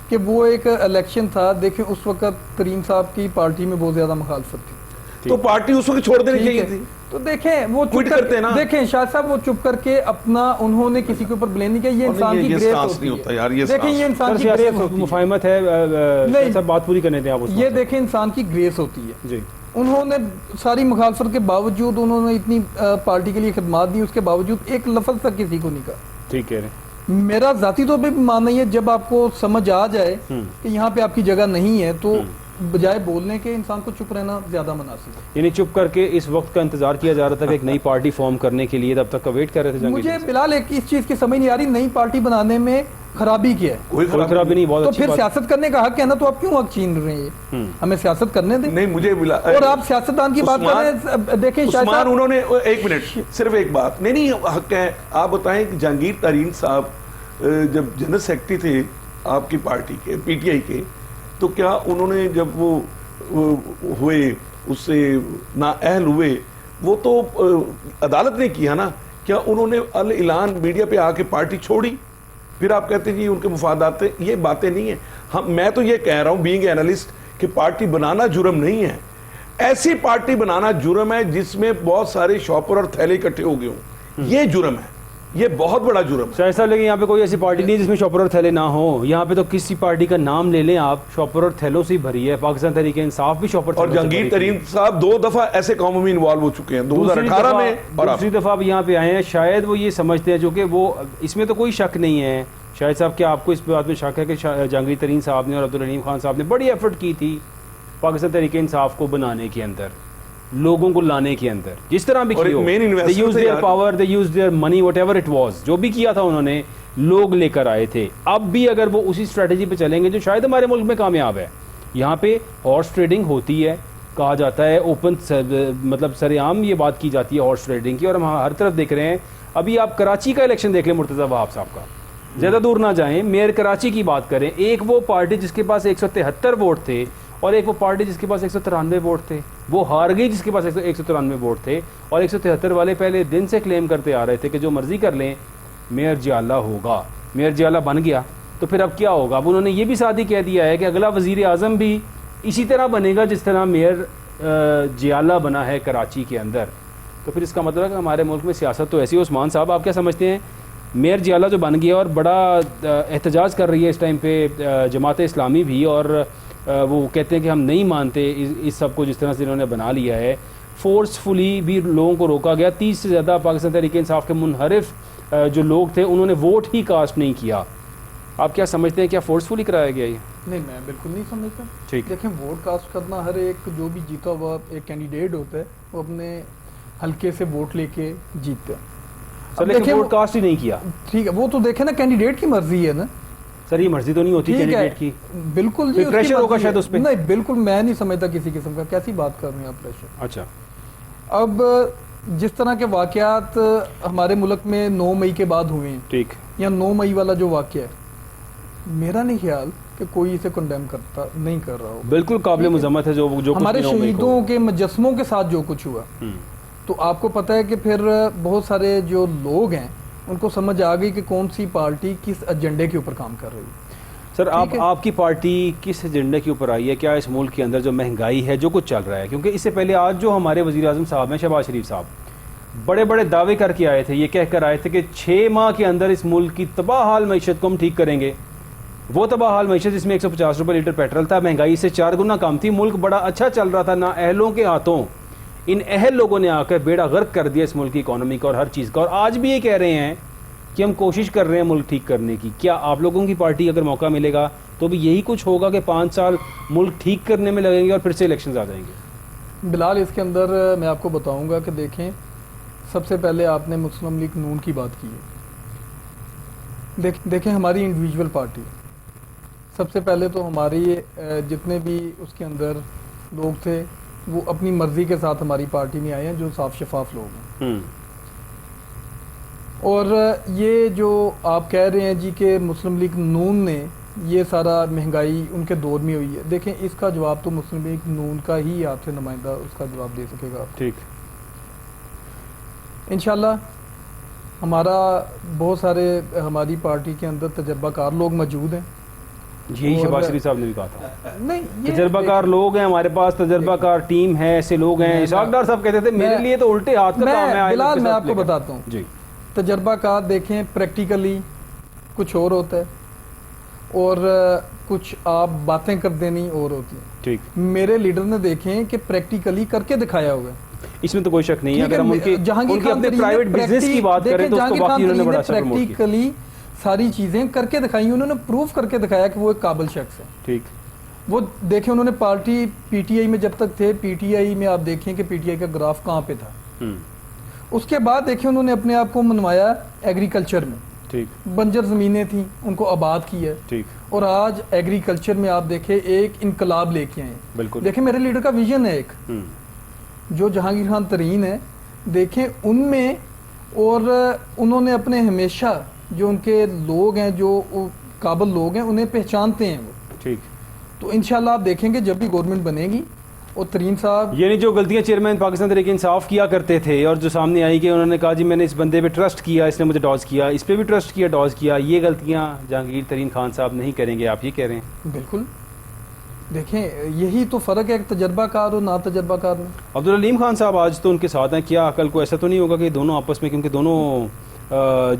[SPEAKER 3] کہ وہ ایک الیکشن تھا. دیکھیں اس وقت ترین صاحب کی پارٹی میں بہت زیادہ مخالفت تھی.
[SPEAKER 2] تو پارٹی اس وقت چھوڑ دینی
[SPEAKER 3] ٹھیک
[SPEAKER 2] چاہیے
[SPEAKER 3] ہے۔
[SPEAKER 2] تھی.
[SPEAKER 3] تو دیکھیں وہ
[SPEAKER 2] Quit کرتے ہیں نا.
[SPEAKER 3] دیکھیں شاہ صاحب وہ چپ کر کے اپنا انہوں نے کسی کے اوپر بلیم نہیں کیا. یہ انسان کی گریس ہوتی ہے. دیکھیں یہ انسان کی گریس ہوتی ہے.
[SPEAKER 1] مفاہمت ہے سب بات پوری کرنے دیں آپ.
[SPEAKER 3] یہ دیکھیں انسان کی گریس ہوتی ہے.
[SPEAKER 1] جی
[SPEAKER 3] انہوں نے ساری مخالفت کے باوجود انہوں نے اتنی پارٹی کے لیے خدمات دی, اس کے باوجود ایک لفظ تک کسی کو نہیں کہا.
[SPEAKER 1] ٹھیک کہہ رہے ہیں.
[SPEAKER 3] میرا ذاتی طور پہ بھی ماننا یہ ہے جب آپ کو سمجھ آ جائے کہ یہاں پہ آپ کی جگہ نہیں ہے تو بجائے بولنے کے انسان کو چپ رہنا زیادہ مناسب ہے.
[SPEAKER 1] یعنی چپ کر کے اس وقت کا انتظار کیا جا رہا تھا کہ ایک نئی پارٹی فارم کرنے کے لیے, تب تک کا ویٹ کر رہے تھے جہانگیر
[SPEAKER 3] مجھے بلال ایک اس چیز کی سمجھ نہیں آ رہی نئی پارٹی بنانے میں خرابی کیا ہے.
[SPEAKER 2] کوئی
[SPEAKER 1] کوئی خرابی نہیں, بہت
[SPEAKER 3] تو
[SPEAKER 1] اچھی
[SPEAKER 3] پھر
[SPEAKER 1] بات.
[SPEAKER 3] سیاست کرنے کا حق ہے نا, تو آپ کیوں حق چھین رہے ہیں؟ ہمیں سیاست کرنے دیں.
[SPEAKER 2] نہیں مجھے
[SPEAKER 3] اور آپ سیاستدان کی بات کر رہے ہیں. دیکھیں شاہ
[SPEAKER 2] عثمان
[SPEAKER 3] صاحب
[SPEAKER 2] انہوں نے ایک منٹ صرف ایک بات نہیں حق ہے. آپ بتائیں کہ جہانگیر ترین صاحب جب جنرل سیکرٹری تھے آپ کی پارٹی کے پی ٹی آئی کے, تو کیا انہوں نے جب وہ ہوئے اس سے نااہل ہوئے, وہ تو عدالت نے کیا نا, کیا انہوں نے اعلان میڈیا پہ آ کے پارٹی چھوڑی؟ پھر آپ کہتے ہیں جی ان کے مفادات تھے. یہ باتیں نہیں ہیں. میں تو یہ کہہ رہا ہوں بینگ اینالسٹ کہ پارٹی بنانا جرم نہیں ہے. ایسی پارٹی بنانا جرم ہے جس میں بہت سارے شاپر اور تھیلے اکٹھے ہو گئے ہوں. یہ جرم ہے, یہ بہت بڑا جرم ہے.
[SPEAKER 1] شاہ صاحب لیکن یہاں پہ کوئی ایسی پارٹی نہیں جس میں شاپر اور تھیلے نہ ہوں. یہاں پہ تو کسی پارٹی کا نام لے لیں آپ, شاپر اور تھیلوں سے ہی بھری ہے. پاکستان تحریک انصاف بھی شاپر
[SPEAKER 2] اور جہانگیر ترین صاحب 2 دفعہ ایسے کاموں میں انوالو ہو چکے ہیں, 2018 میں اور
[SPEAKER 1] دوسری دفعہ اب یہاں پہ آئے ہیں. شاید وہ یہ سمجھتے ہیں, جو کہ وہ اس میں تو کوئی شک نہیں ہے. شاہد صاحب کیا آپ کو اس بات میں شک ہے کہ جہانگیر ترین صاحب نے اور عبدالرحیم خان صاحب نے بڑی ایفرٹ کی تھی پاکستان تحریک انصاف کو بنانے کے اندر, لوگوں کو لانے کے اندر, جس طرح بھی کیا ہو, they used their power, they used their money, whatever it was, جو بھی کیا تھا انہوں نے, لوگ لے کر آئے تھے. اب بھی اگر وہ اسی اسٹریٹجی پہ چلیں گے جو شاید ہمارے ملک میں کامیاب ہے. یہاں پہ ہارس ٹریڈنگ ہوتی ہے, کہا جاتا ہے اوپن, مطلب سر عام یہ بات کی جاتی ہے ہارس ٹریڈنگ کی, اور ہم ہر طرف دیکھ رہے ہیں. ابھی آپ کراچی کا الیکشن دیکھ لیں مرتضی وہاب صاحب کا, زیادہ دور نہ جائیں, میئر کراچی کی بات کریں. ایک وہ پارٹی جس کے پاس 173 ووٹ تھے, اور ایک وہ پارٹی جس کے پاس 193 ووٹ تھے. وہ ہار گئی جس کے پاس 193 ووٹ تھے, اور 173 والے پہلے دن سے کلیم کرتے آ رہے تھے کہ جو مرضی کر لیں میئر جیالہ ہوگا. میئر جیالہ بن گیا تو پھر اب کیا ہوگا؟ اب انہوں نے یہ بھی ساتھ ہی کہہ دیا ہے کہ اگلا وزیر اعظم بھی اسی طرح بنے گا جس طرح میئر جیالہ بنا ہے کراچی کے اندر. تو پھر اس کا مطلب ہے کہ ہمارے ملک میں سیاست تو ایسی. عثمان صاحب آپ کیا سمجھتے ہیں, میئر جیالہ جو بن گیا اور بڑا احتجاج کر رہی ہے اس ٹائم پہ جماعت اسلامی بھی, اور وہ کہتے ہیں کہ ہم نہیں مانتے اس سب کو جس طرح سے انہوں نے بنا لیا ہے, فورسفلی بھی لوگوں کو روکا گیا. 30 سے زیادہ پاکستان تحریک انصاف کے منحرف جو لوگ تھے انہوں نے ووٹ ہی کاسٹ نہیں کیا. آپ کیا سمجھتے ہیں, کیا فورسفلی کرایا گیا یہ؟
[SPEAKER 3] نہیں, میں بالکل نہیں سمجھتا.
[SPEAKER 1] ٹھیک,
[SPEAKER 3] دیکھیں ووٹ کاسٹ کرنا, ہر ایک جو بھی جیتا ہوا ایک کینڈیڈیٹ ہوتا ہے وہ اپنے حلقے سے ووٹ لے کے جیتتا ہے.
[SPEAKER 1] سر لیکن ووٹ کاسٹ ہی نہیں کیا.
[SPEAKER 3] ٹھیک ہے, وہ تو دیکھیں نا کینڈیڈیٹ کی مرضی ہے نا.
[SPEAKER 1] سر یہ مرضی تو نہیں ہوتی کینڈیڈیٹ کی.
[SPEAKER 3] بالکل جی,
[SPEAKER 1] پریشر ہوگا شاید اس پہ.
[SPEAKER 3] نہیں بالکل میں نہیں سمجھتا کسی قسم کا. کیسی بات کر رہے ہیں آپ پریشر؟
[SPEAKER 1] اچھا,
[SPEAKER 3] اب جس طرح کے واقعات ہمارے ملک میں 9 مئی کے بعد ہوئے ہیں,
[SPEAKER 1] ٹھیک,
[SPEAKER 3] یا 9 مئی والا جو واقعہ ہے, میرا نہیں خیال کہ کوئی اسے کنڈیم کرتا نہیں کر رہا ہو.
[SPEAKER 1] بالکل قابل مذمت ہے جو
[SPEAKER 3] ہمارے شہیدوں کے مجسموں کے ساتھ جو کچھ ہوا. تو آپ کو پتہ ہے کہ پھر بہت سارے جو لوگ ہیں ان کو سمجھ آ گئی کہ کون سی پارٹی کس ایجنڈے کے اوپر کام کر رہی ہے.
[SPEAKER 1] سر آپ کی پارٹی کس ایجنڈے کے اوپر آئی ہے؟ کیا اس ملک کے اندر جو مہنگائی ہے, جو کچھ چل رہا ہے, کیونکہ اس سے پہلے آج جو ہمارے وزیر اعظم صاحب ہیں شہباز شریف صاحب, بڑے بڑے دعوے کر کے آئے تھے, یہ کہہ کر آئے تھے کہ 6 ماہ کے اندر اس ملک کی تباہ حال معیشت کو ہم ٹھیک کریں گے. وہ تباہ حال معیشت جس میں 150 روپے لیٹر پیٹرول تھا, مہنگائی سے 4 گنا کم تھی, ملک بڑا اچھا چل رہا تھا. نہ اہلوں کے ہاتھوں ان اہل لوگوں نے آ کر بیڑا غرق کر دیا اس ملک کی اکانومی کا اور ہر چیز کا. اور آج بھی یہ کہہ رہے ہیں کہ ہم کوشش کر رہے ہیں ملک ٹھیک کرنے کی. کیا آپ لوگوں کی پارٹی اگر موقع ملے گا تو بھی یہی کچھ ہوگا کہ 5 سال ملک ٹھیک کرنے میں لگیں گے اور پھر سے الیکشنز آ جائیں گے؟
[SPEAKER 3] بلال, اس کے اندر میں آپ کو بتاؤں گا کہ دیکھیں, سب سے پہلے آپ نے مسلم لیگ نون کی بات کی ہے. دیکھیں ہماری انڈیویجول پارٹی, سب سے پہلے تو ہماری جتنے بھی اس کے اندر لوگ تھے وہ اپنی مرضی کے ساتھ ہماری پارٹی میں آئے ہیں, جو صاف شفاف لوگ ہیں. اور یہ جو آپ کہہ رہے ہیں جی کہ مسلم لیگ نون نے یہ سارا مہنگائی ان کے دور میں ہوئی ہے, دیکھیں اس کا جواب تو مسلم لیگ نون کا ہی آپ سے نمائندہ اس کا جواب دے سکے گا.
[SPEAKER 1] ٹھیک,
[SPEAKER 3] انشاءاللہ ہمارا بہت سارے ہماری پارٹی کے اندر تجربہ کار لوگ موجود ہیں,
[SPEAKER 1] یہی شہباز شریف صاحب نے بھی کہا تھا.
[SPEAKER 3] نہیں یہ
[SPEAKER 1] تجربہ کار لوگ ہیں ہمارے پاس, تجربہ کار ٹیم ہے, ایسے لوگ ہیں. اسحاق ڈار صاحب کہتے تھے میرے لیے تو الٹے ہاتھ کا کام ہے.
[SPEAKER 3] بلال میں آپ کو بتاتا ہوں,
[SPEAKER 1] جی
[SPEAKER 3] تجربہ کار دیکھیں پریکٹیکلی کچھ اور ہوتا ہے اور کچھ آپ باتیں کر دینی اور ہوتی ہیں.
[SPEAKER 1] ٹھیک,
[SPEAKER 3] میرے لیڈر نے دیکھیں کہ پریکٹیکلی کر کے دکھایا ہوا ہے.
[SPEAKER 1] اس میں تو کوئی شک نہیں ہے.
[SPEAKER 3] ٹھیک
[SPEAKER 1] اگر ہم ان کے
[SPEAKER 3] جہانگیر خان
[SPEAKER 1] اپنے
[SPEAKER 3] ترین نے
[SPEAKER 1] پرائیویٹ بزنس کی بات کریں تو اس کو باقی انہوں نے بڑا اچھا پروموٹ کیا.
[SPEAKER 3] پریکٹیکلی ساری چیزیں کر کے دکھائی, انہوں نے پروف کر کے دکھایا کہ وہ ایک قابل شخص ہے.
[SPEAKER 1] ٹھیک,
[SPEAKER 3] وہ دیکھیں انہوں نے پارٹی پی ٹی آئی میں جب تک تھے, پی ٹی آئی میں آپ دیکھیں کہ پی ٹی آئی کا گراف کہاں پہ تھا. اس کے بعد دیکھیں انہوں نے اپنے آپ کو منوایا ایگریکلچر میں.
[SPEAKER 1] ٹھیک,
[SPEAKER 3] بنجر زمینیں تھیں ان کو آباد کی ہے.
[SPEAKER 1] ٹھیک,
[SPEAKER 3] اور آج ایگریکلچر میں آپ دیکھیں ایک انقلاب لے کے آئے.
[SPEAKER 1] بالکل.
[SPEAKER 3] دیکھیں میرے لیڈر کا ویژن ہے ایک, جو جہانگیر خان ترین ہے, دیکھیں ان میں, اور انہوں نے اپنے ہمیشہ جو ان کے لوگ ہیں جو قابل لوگ ہیں انہیں پہچانتے ہیں وہ.
[SPEAKER 1] ٹھیک,
[SPEAKER 3] تو انشاءاللہ آپ دیکھیں گے جب بھی گورنمنٹ بنے گی اور ترین صاحب
[SPEAKER 1] یعنی جو غلطیاں چیئرمین پاکستان تحریک انصاف کیا کرتے تھے اور جو سامنے آئی کہ انہوں نے کہا جی میں نے اس بندے پہ ٹرسٹ کیا, اس نے مجھے ڈاز کیا, اس پہ بھی ٹرسٹ کیا, ڈاز کیا, یہ غلطیاں جہانگیر ترین خان صاحب نہیں کریں گے, آپ یہ کہہ رہے ہیں؟
[SPEAKER 3] بالکل. دیکھیں یہی تو فرق ہے تجربہ کار اور نا تجربہ کار میں.
[SPEAKER 1] عبدالعلیم خان صاحب آج تو ان کے ساتھ ہیں, کیا کل کو ایسا تو نہیں ہوگا کہ دونوں آپس میں, کیونکہ دونوں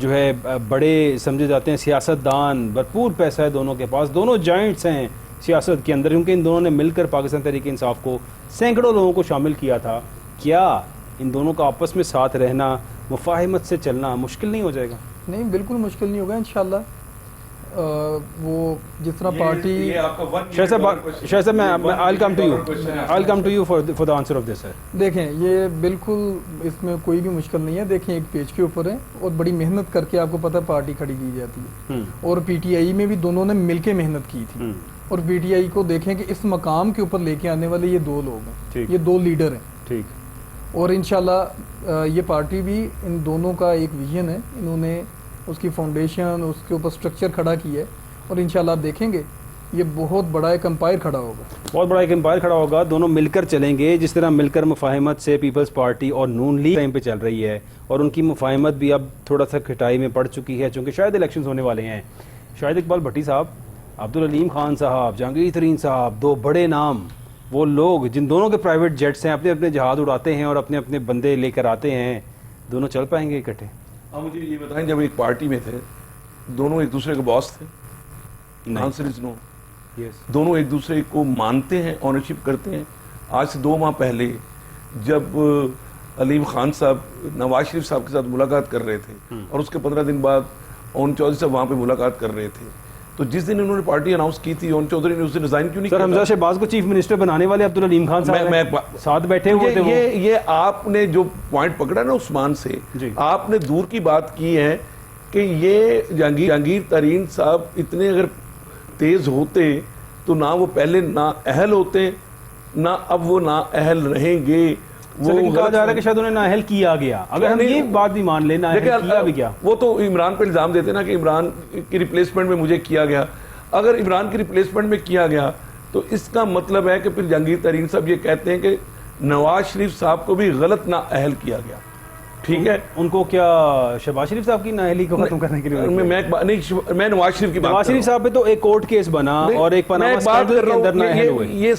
[SPEAKER 1] جو ہے بڑے سمجھے جاتے ہیں سیاست دان, بھرپور پیسہ ہے دونوں کے پاس, دونوں جائنٹس ہیں سیاست کے اندر, کیونکہ ان دونوں نے مل کر پاکستان تحریک انصاف کو سینکڑوں لوگوں کو شامل کیا تھا. کیا ان دونوں کا آپس میں ساتھ رہنا, مفاہمت سے چلنا مشکل نہیں ہو جائے گا؟
[SPEAKER 3] نہیں بالکل مشکل نہیں ہوگا انشاءاللہ. وہ جس طرح پارٹی
[SPEAKER 1] شاہ صاحب میں I'll come to you for the answer of this sir.
[SPEAKER 3] دیکھیں یہ بالکل اس میں کوئی بھی مشکل نہیں ہے. دیکھیں ایک پیج کے اوپر ہے اور بڑی محنت کر کے آپ کو پتہ پارٹی کھڑی کی جاتی ہے, اور پی ٹی آئی میں بھی دونوں نے مل کے محنت کی تھی, اور پی ٹی آئی کو دیکھیں کہ اس مقام کے اوپر لے کے آنے والے یہ دو لوگ ہیں, یہ دو لیڈر ہیں.
[SPEAKER 1] ٹھیک,
[SPEAKER 3] اور انشاءاللہ یہ پارٹی بھی ان دونوں کا ایک ویژن ہے, انہوں نے اس کی فاؤنڈیشن اس کے اوپر سٹرکچر کھڑا کی ہے, اور انشاءاللہ آپ دیکھیں گے یہ بہت بڑا ایک امپائر کھڑا ہوگا,
[SPEAKER 1] بہت بڑا ایک امپائر کھڑا ہوگا. دونوں مل کر چلیں گے, جس طرح مل کر مفاہمت سے پیپلز پارٹی اور نون لیگ ٹائم پہ چل رہی ہے, اور ان کی مفاہمت بھی اب تھوڑا سا کھٹائی میں پڑ چکی ہے چونکہ شاید الیکشنز ہونے والے ہیں. شاہد اقبال بھٹی صاحب, عبدالعلیم خان صاحب, جہانگیر ترین صاحب, دو بڑے نام, وہ لوگ جن دونوں کے پرائیویٹ جیٹس ہیں, اپنے اپنے جہاز اڑاتے ہیں اور اپنے اپنے بندے لے کر آتے ہیں, دونوں چل پائیں گے اکٹھے؟
[SPEAKER 2] مجھے یہ بتائیں, جب ایک پارٹی میں تھے دونوں ایک دوسرے کے باس تھے؟ آنسر از نو. دونوں ایک دوسرے کو مانتے ہیں, اونرشپ کرتے ہیں. آج سے 2 ماہ پہلے جب علیم خان صاحب نواز شریف صاحب کے ساتھ ملاقات کر رہے تھے, اور اس کے 15 دن بعد اون چودھری صاحب وہاں پہ ملاقات کر رہے تھے, تو جس دن انہوں نے پارٹی اناؤنس کی تھی اون چودھری نے اس دن ریزائن کیوں نہیں کیا؟
[SPEAKER 1] سر حمزہ شہباز کو چیف منسٹر بنانے والے عبدالعلیم خان صاحب ساتھ بیٹھے ہوئے تھے.
[SPEAKER 2] یہ آپ نے جو پوائنٹ پکڑا نا عثمان سے, آپ نے دور کی بات کی ہے کہ یہ جہانگیر ترین صاحب اتنے اگر تیز ہوتے تو نہ وہ پہلے نا اہل ہوتے, نہ اب وہ نا اہل رہیں گے.
[SPEAKER 1] وہ کہا جا رہا ہے کہ شاید انہیں نااہل کیا گیا. اگر ہم یہ بات بھی مان لیں نااہل کیا بھی کیا,
[SPEAKER 2] وہ تو عمران پہ الزام دیتے نا کہ عمران کی ریپلیسمنٹ میں مجھے کیا گیا. اگر عمران کی ریپلیسمنٹ میں کیا گیا تو اس کا مطلب ہے کہ پھر جہانگیر ترین صاحب یہ کہتے ہیں کہ نواز شریف صاحب کو بھی غلط نا اہل کیا گیا. ٹھیک ہے,
[SPEAKER 1] ان کو کیا شہباز شریف صاحب کی نااہلی کو ختم کرنے کے لیے
[SPEAKER 2] میں نواز شریف کی بات,
[SPEAKER 1] نواز شریف صاحب پہ تو ایک کورٹ کیس بنا اور ایک پاناما اسکینڈل کے اندر نااہل ہوئے.
[SPEAKER 2] یہ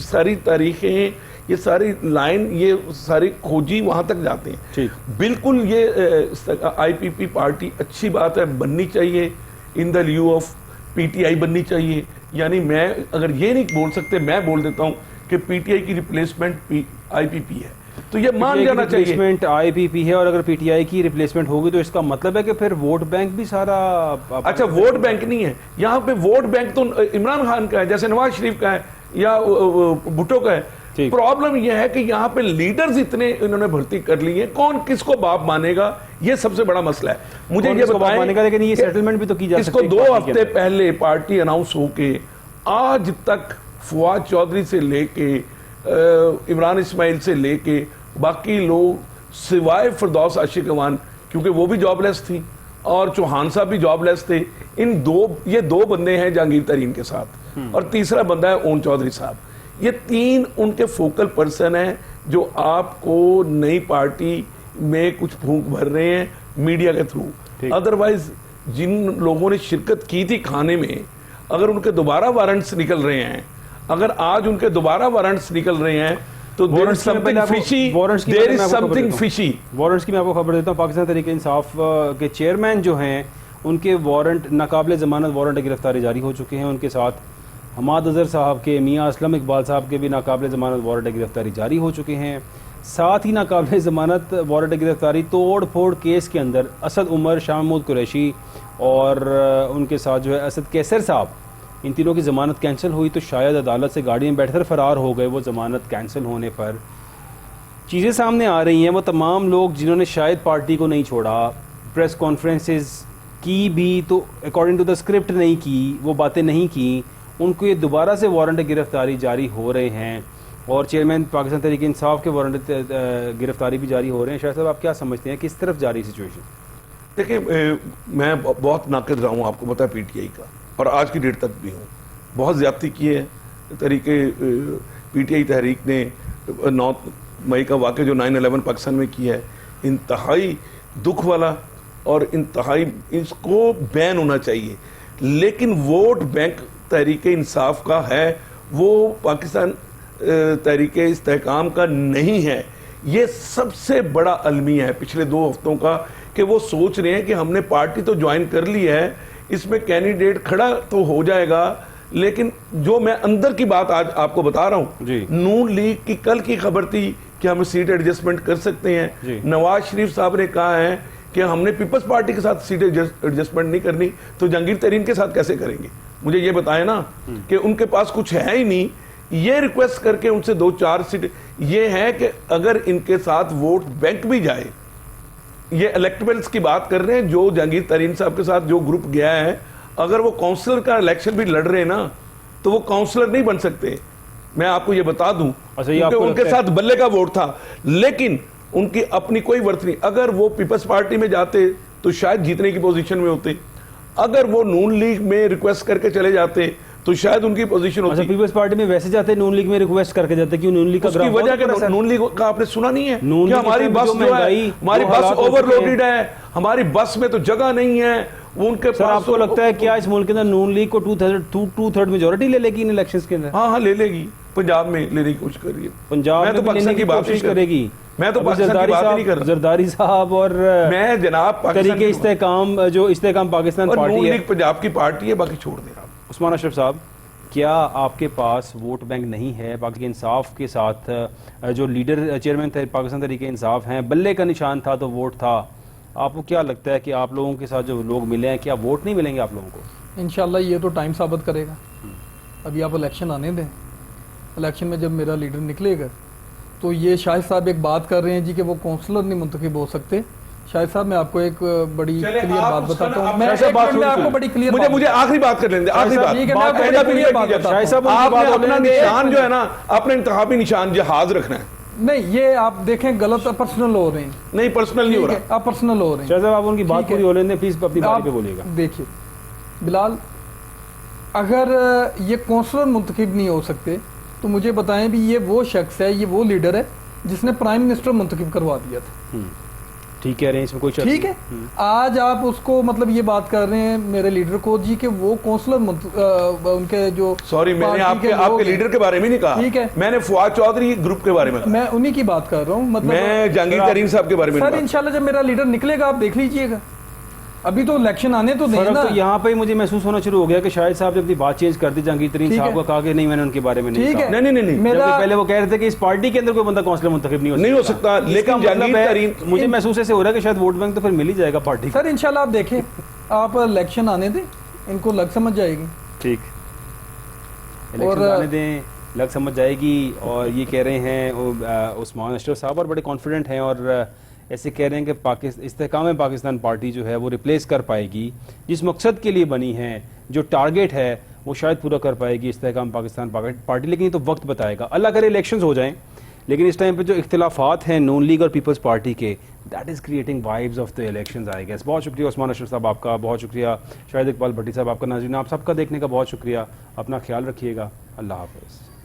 [SPEAKER 2] ساری تاریخیں, یہ ساری لائن, یہ ساری کھوجی وہاں تک جاتے ہیں. بالکل یہ آئی پی پی پارٹی اچھی بات ہے, بننی چاہیے, ان دا لیو آف پی ٹی آئی بننی چاہیے. یعنی میں اگر یہ نہیں بول سکتے, میں بول دیتا ہوں کہ پی ٹی آئی کی ریپلیسمنٹ آئی پی پی ہے, تو یہ مان جانا چاہیے.
[SPEAKER 1] ریپلیسمنٹ آئی پی پی ہے, اور اگر پی ٹی آئی کی ریپلیسمنٹ ہوگی تو اس کا مطلب ہے کہ پھر ووٹ بینک بھی سارا,
[SPEAKER 2] اچھا ووٹ بینک نہیں ہے یہاں پہ, ووٹ بینک تو عمران خان کا ہے, جیسے نواز شریف کا ہے یا بھٹو کا ہے. پرابلم یہ ہے کہ یہاں پہ لیڈرز اتنے انہوں نے بھرتی کر لی ہیں, کون کس کو باپ مانے گا, یہ سب سے بڑا مسئلہ ہے. مجھے یہ بتائیں,
[SPEAKER 1] لیکن یہ سیٹلمنٹ بھی تو کی جا سکتی ہے.
[SPEAKER 2] اس کو 2 ہفتے پہلے پارٹی اناؤنس ہو کے آج تک فواد چودھری سے لے کے عمران اسماعیل سے لے کے باقی لوگ سوائے فردوس عاشق اعوان, کیونکہ وہ بھی جاب لیس تھی, اور چوہان صاحب بھی جاب لیس تھے, یہ 2 بندے ہیں جہانگیر ترین کے ساتھ, اور تیسرا بندہ ہے اون چودھری صاحب. یہ 3 ان کے فوکل پرسن ہیں جو آپ کو نئی پارٹی میں کچھ پھونک بھر رہے ہیں میڈیا کے تھرو. ادروائز جن لوگوں نے شرکت کی تھی کھانے میں, اگر ان کے دوبارہ وارنٹس نکل رہے ہیں، اگر آج ان کے دوبارہ وارنٹس نکل رہے ہیں تو there is something fishy. There is something fishy.
[SPEAKER 1] Warrants کی میں آپ کو خبر دیتا ہوں. پاکستان تحریک انصاف کے چیئرمین جو ہیں ان کے وارنٹ ناقابل ضمانت وارنٹ گرفتاری جاری ہو چکے ہیں. ان کے ساتھ حماد اظہر صاحب کے، میاں اسلم اقبال صاحب کے بھی ناقابل ضمانت وارنٹ گرفتاری جاری ہو چکے ہیں. ساتھ ہی ناقابل ضمانت وارنٹ گرفتاری توڑ پھوڑ کیس کے اندر اسد عمر، شاہ محمود قریشی اور ان کے ساتھ جو ہے اسد کیسر صاحب، ان تینوں کی ضمانت کینسل ہوئی تو شاید عدالت سے گاڑی میں بیٹھ کر فرار ہو گئے. وہ ضمانت کینسل ہونے پر چیزیں سامنے آ رہی ہیں. وہ تمام لوگ جنہوں نے شاید پارٹی کو نہیں چھوڑا، پریس کانفرنسز کی بھی تو اکارڈنگ ٹو دا اسکرپٹ نہیں کی، وہ باتیں نہیں کی، ان کو یہ دوبارہ سے وارنٹ گرفتاری جاری ہو رہے ہیں اور چیئرمین پاکستان تحریک انصاف کے وارنٹ گرفتاری بھی جاری ہو رہے ہیں. شاہ صاحب آپ کیا سمجھتے ہیں کس طرف جاری سچویشن؟
[SPEAKER 2] دیکھیں میں بہت ناقد رہا ہوں، آپ کو پتا ہے پی ٹی آئی کا، اور آج کی ڈیٹ تک بھی ہوں. بہت زیادتی کی ہے پی ٹی آئی تحریک نے. 9 مئی کا واقعہ جو 9/11 پاکستان میں کیا ہے، انتہائی دکھ والا اور انتہائی اس کو بین ہونا چاہیے. لیکن ووٹ بینک تحریک انصاف کا ہے، وہ پاکستان تحریک استحکام کا نہیں ہے. یہ سب سے بڑا المیہ ہے پچھلے 2 ہفتوں کا کہ وہ سوچ رہے ہیں کہ ہم نے پارٹی تو جوائن کر لی ہے، اس میں کینڈیڈیٹ کھڑا تو ہو جائے گا. لیکن جو میں اندر کی بات آج آپ کو بتا رہا ہوں، نون لیگ کی کل کی خبر تھی کہ ہم سیٹ ایڈجسٹمنٹ کر سکتے ہیں. نواز شریف صاحب نے کہا ہے کہ ہم نے پیپلز پارٹی کے ساتھ سیٹ ایڈجسٹمنٹ نہیں کرنی تو جہانگیر ترین کے ساتھ کیسے کریں گے؟ مجھے یہ بتائیں نا کہ ان کے پاس کچھ ہے ہی نہیں. یہ ریکویسٹ کر کے ان سے 2-4 سیٹ، یہ ہے کہ اگر ان کے ساتھ ووٹ بینک بھی جائے، یہ الیکٹبلز کی بات کر رہے ہیں، جو جہانگیر ترین صاحب کے ساتھ جو گروپ گیا ہے، اگر وہ کونسلر کا الیکشن بھی لڑ رہے ہیں نا تو وہ کونسلر نہیں بن سکتے. میں آپ کو یہ بتا دوں کیونکہ ان کے ساتھ بلے کا ووٹ تھا، لیکن ان کی اپنی کوئی ورت نہیں. اگر وہ پیپلز پارٹی میں جاتے تو شاید جیتنے کی پوزیشن میں ہوتے. اگر وہ نون لیگ میں ریکویسٹ کر کے چلے جاتے تو شاید ان کی پوزیشن ہوتی.
[SPEAKER 1] پیپلز پارٹی میں ویسے جاتے، نون لیگ میں ریکویسٹ کر کے جاتے. کیوں نون لیگ کا؟ اس کی وجہ کہ
[SPEAKER 2] نون لیگ کا آپ نے سنا نہیں ہے کہ ہماری بس جو ہے، ہماری بس اوور لوڈڈ ہے، ہماری بس میں تو جگہ نہیں ہے. وہ ان کے پاس
[SPEAKER 1] آپ کو لگتا ہے کیا اس ملک کے اندر نون لیگ کو 2/3 میجورٹی لے لے گی ان الیکشنز کے اندر؟
[SPEAKER 2] ہاں لے لے گی. پنجاب میں لینے کی کوشش کر رہی ہے.
[SPEAKER 1] پنجاب میں تو پاکستان کی بات نہیں کرے گی.
[SPEAKER 2] میں تو پاکستان کی بات نہیں کر رہا.
[SPEAKER 1] زرداری صاحب اور
[SPEAKER 2] میں جناب
[SPEAKER 1] تحریک استحکام، جو استحکام پاکستان پارٹی ہے،
[SPEAKER 2] نون لیگ پنجاب کی پارٹی ہے، باقی چھوڑ دیں آپ.
[SPEAKER 1] عثمان اشرف صاحب، کیا آپ کے پاس ووٹ بینک نہیں ہے؟ پاکستان انصاف کے ساتھ جو لیڈر چیئرمین پاکستان تحریک انصاف ہیں، بلے کا نشان تھا تو ووٹ تھا. آپ کو کیا لگتا ہے کہ آپ لوگوں کے ساتھ جو لوگ ملے ہیں، کیا ووٹ نہیں ملیں گے آپ لوگوں کو؟
[SPEAKER 3] انشاءاللہ یہ تو ٹائم ثابت کرے گا. ابھی آپ الیکشن آنے دیں. الیکشن میں جب میرا لیڈر نکلے گا تو یہ شاہد صاحب ایک بات کر رہے ہیں جی کہ وہ کونسلر نہیں منتخب ہو سکتے. شاہد صاحب میں آپ کو ایک بڑی کلیئر بات بتاتا ہوں. میں آپ کو بڑی کلیئر
[SPEAKER 2] مجھے آخری بات کر لیں. آخری بات، آپ نے اپنا نشان جو ہے نا، اپنا انتخابی نشان جہاز رکھنا ہے.
[SPEAKER 3] نہیں، یہ آپ دیکھیں غلط پرسنل ہو رہے ہیں.
[SPEAKER 2] نہیں، پرسنل نہیں ہو رہا.
[SPEAKER 3] آپ پرسنل ہو رہے ہیں.
[SPEAKER 1] شاہ صاحب آپ ان کی بات پوری ہو لیں، پلیز اپنی بات پہ بولیے گا.
[SPEAKER 3] دیکھیے بلال، اگر یہ کونسلر منتخب نہیں ہو سکتے تو مجھے بتائیں بھی یہ وہ شخص ہے، یہ وہ لیڈر ہے جس نے پرائم منسٹر منتخب کروا دیا تھا.
[SPEAKER 1] ٹھیک کہہ رہے ہیں، اس میں کوئی شک
[SPEAKER 3] ٹھیک ہے. آج آپ اس کو مطلب یہ بات کر رہے ہیں میرے لیڈر کو جی کہ وہ کونسلر ان کے جو،
[SPEAKER 2] سوری میں نے آپ کے لیڈر کے بارے میں نہیں کہا.
[SPEAKER 3] ٹھیک ہے،
[SPEAKER 2] میں نے فواد چودھری گروپ کے بارے میں کہا.
[SPEAKER 3] میں انہی کی بات کر رہا ہوں. مطلب
[SPEAKER 2] میں جہانگیر ترین صاحب کے بارے میں.
[SPEAKER 3] سر انشاءاللہ جب میرا لیڈر نکلے گا آپ دیکھ لیجئے گا. ابھی تو الیکشن آنے تو دیں نا.
[SPEAKER 1] یہاں پہ مجھے محسوس ہونا شروع ہو گیا کہ شاہد صاحب جب بات چینج کر دی، جہانگیر ترین صاحب کو کہا کہ نہیں میں نے ان کے بارے میں نہیں کہا.
[SPEAKER 2] نہیں،
[SPEAKER 1] پہلے وہ کہہ رہے تھے کہ اس پارٹی کے اندر کوئی بندہ کونسلر منتخب
[SPEAKER 2] نہیں ہو سکتا. لیکن جہانگیر ترین،
[SPEAKER 1] مجھے محسوس ایسے ہو رہا ہے کہ شاید ووٹ بینک تو پھر مل ہی جائے گا پارٹی.
[SPEAKER 3] سر انشاءاللہ آپ دیکھیں، آپ الیکشن آنے دیں، ان کو لگ سمجھ جائے گی.
[SPEAKER 1] ٹھیک، الیکشن آنے دیں، لگ سمجھ جائے گی. اور یہ کہہ رہے ہیں عثمان اشرف صاحب، اور بڑے کانفیڈنٹ ہیں اور ایسے کہہ رہے ہیں کہ استحکام پاکستان پارٹی جو ہے وہ ریپلیس کر پائے گی جس مقصد کے لیے بنی ہے، جو ٹارگیٹ ہے وہ شاید پورا کر پائے گی استحکام پاکستان پارٹی. لیکن یہ تو وقت بتائے گا. اللہ کرے الیکشنز ہو جائیں، لیکن اس ٹائم پہ جو اختلافات ہیں نون لیگ اور پیپلز پارٹی کے، that is creating vibes of the elections I guess. بہت شکریہ عثمان اشرف صاحب آپ کا، بہت شکریہ شاہد اقبال بھٹی صاحب آپ کا. ناظرین آپ سب کا دیکھنے کا بہت شکریہ. اپنا خیال رکھیے گا. اللہ حافظ.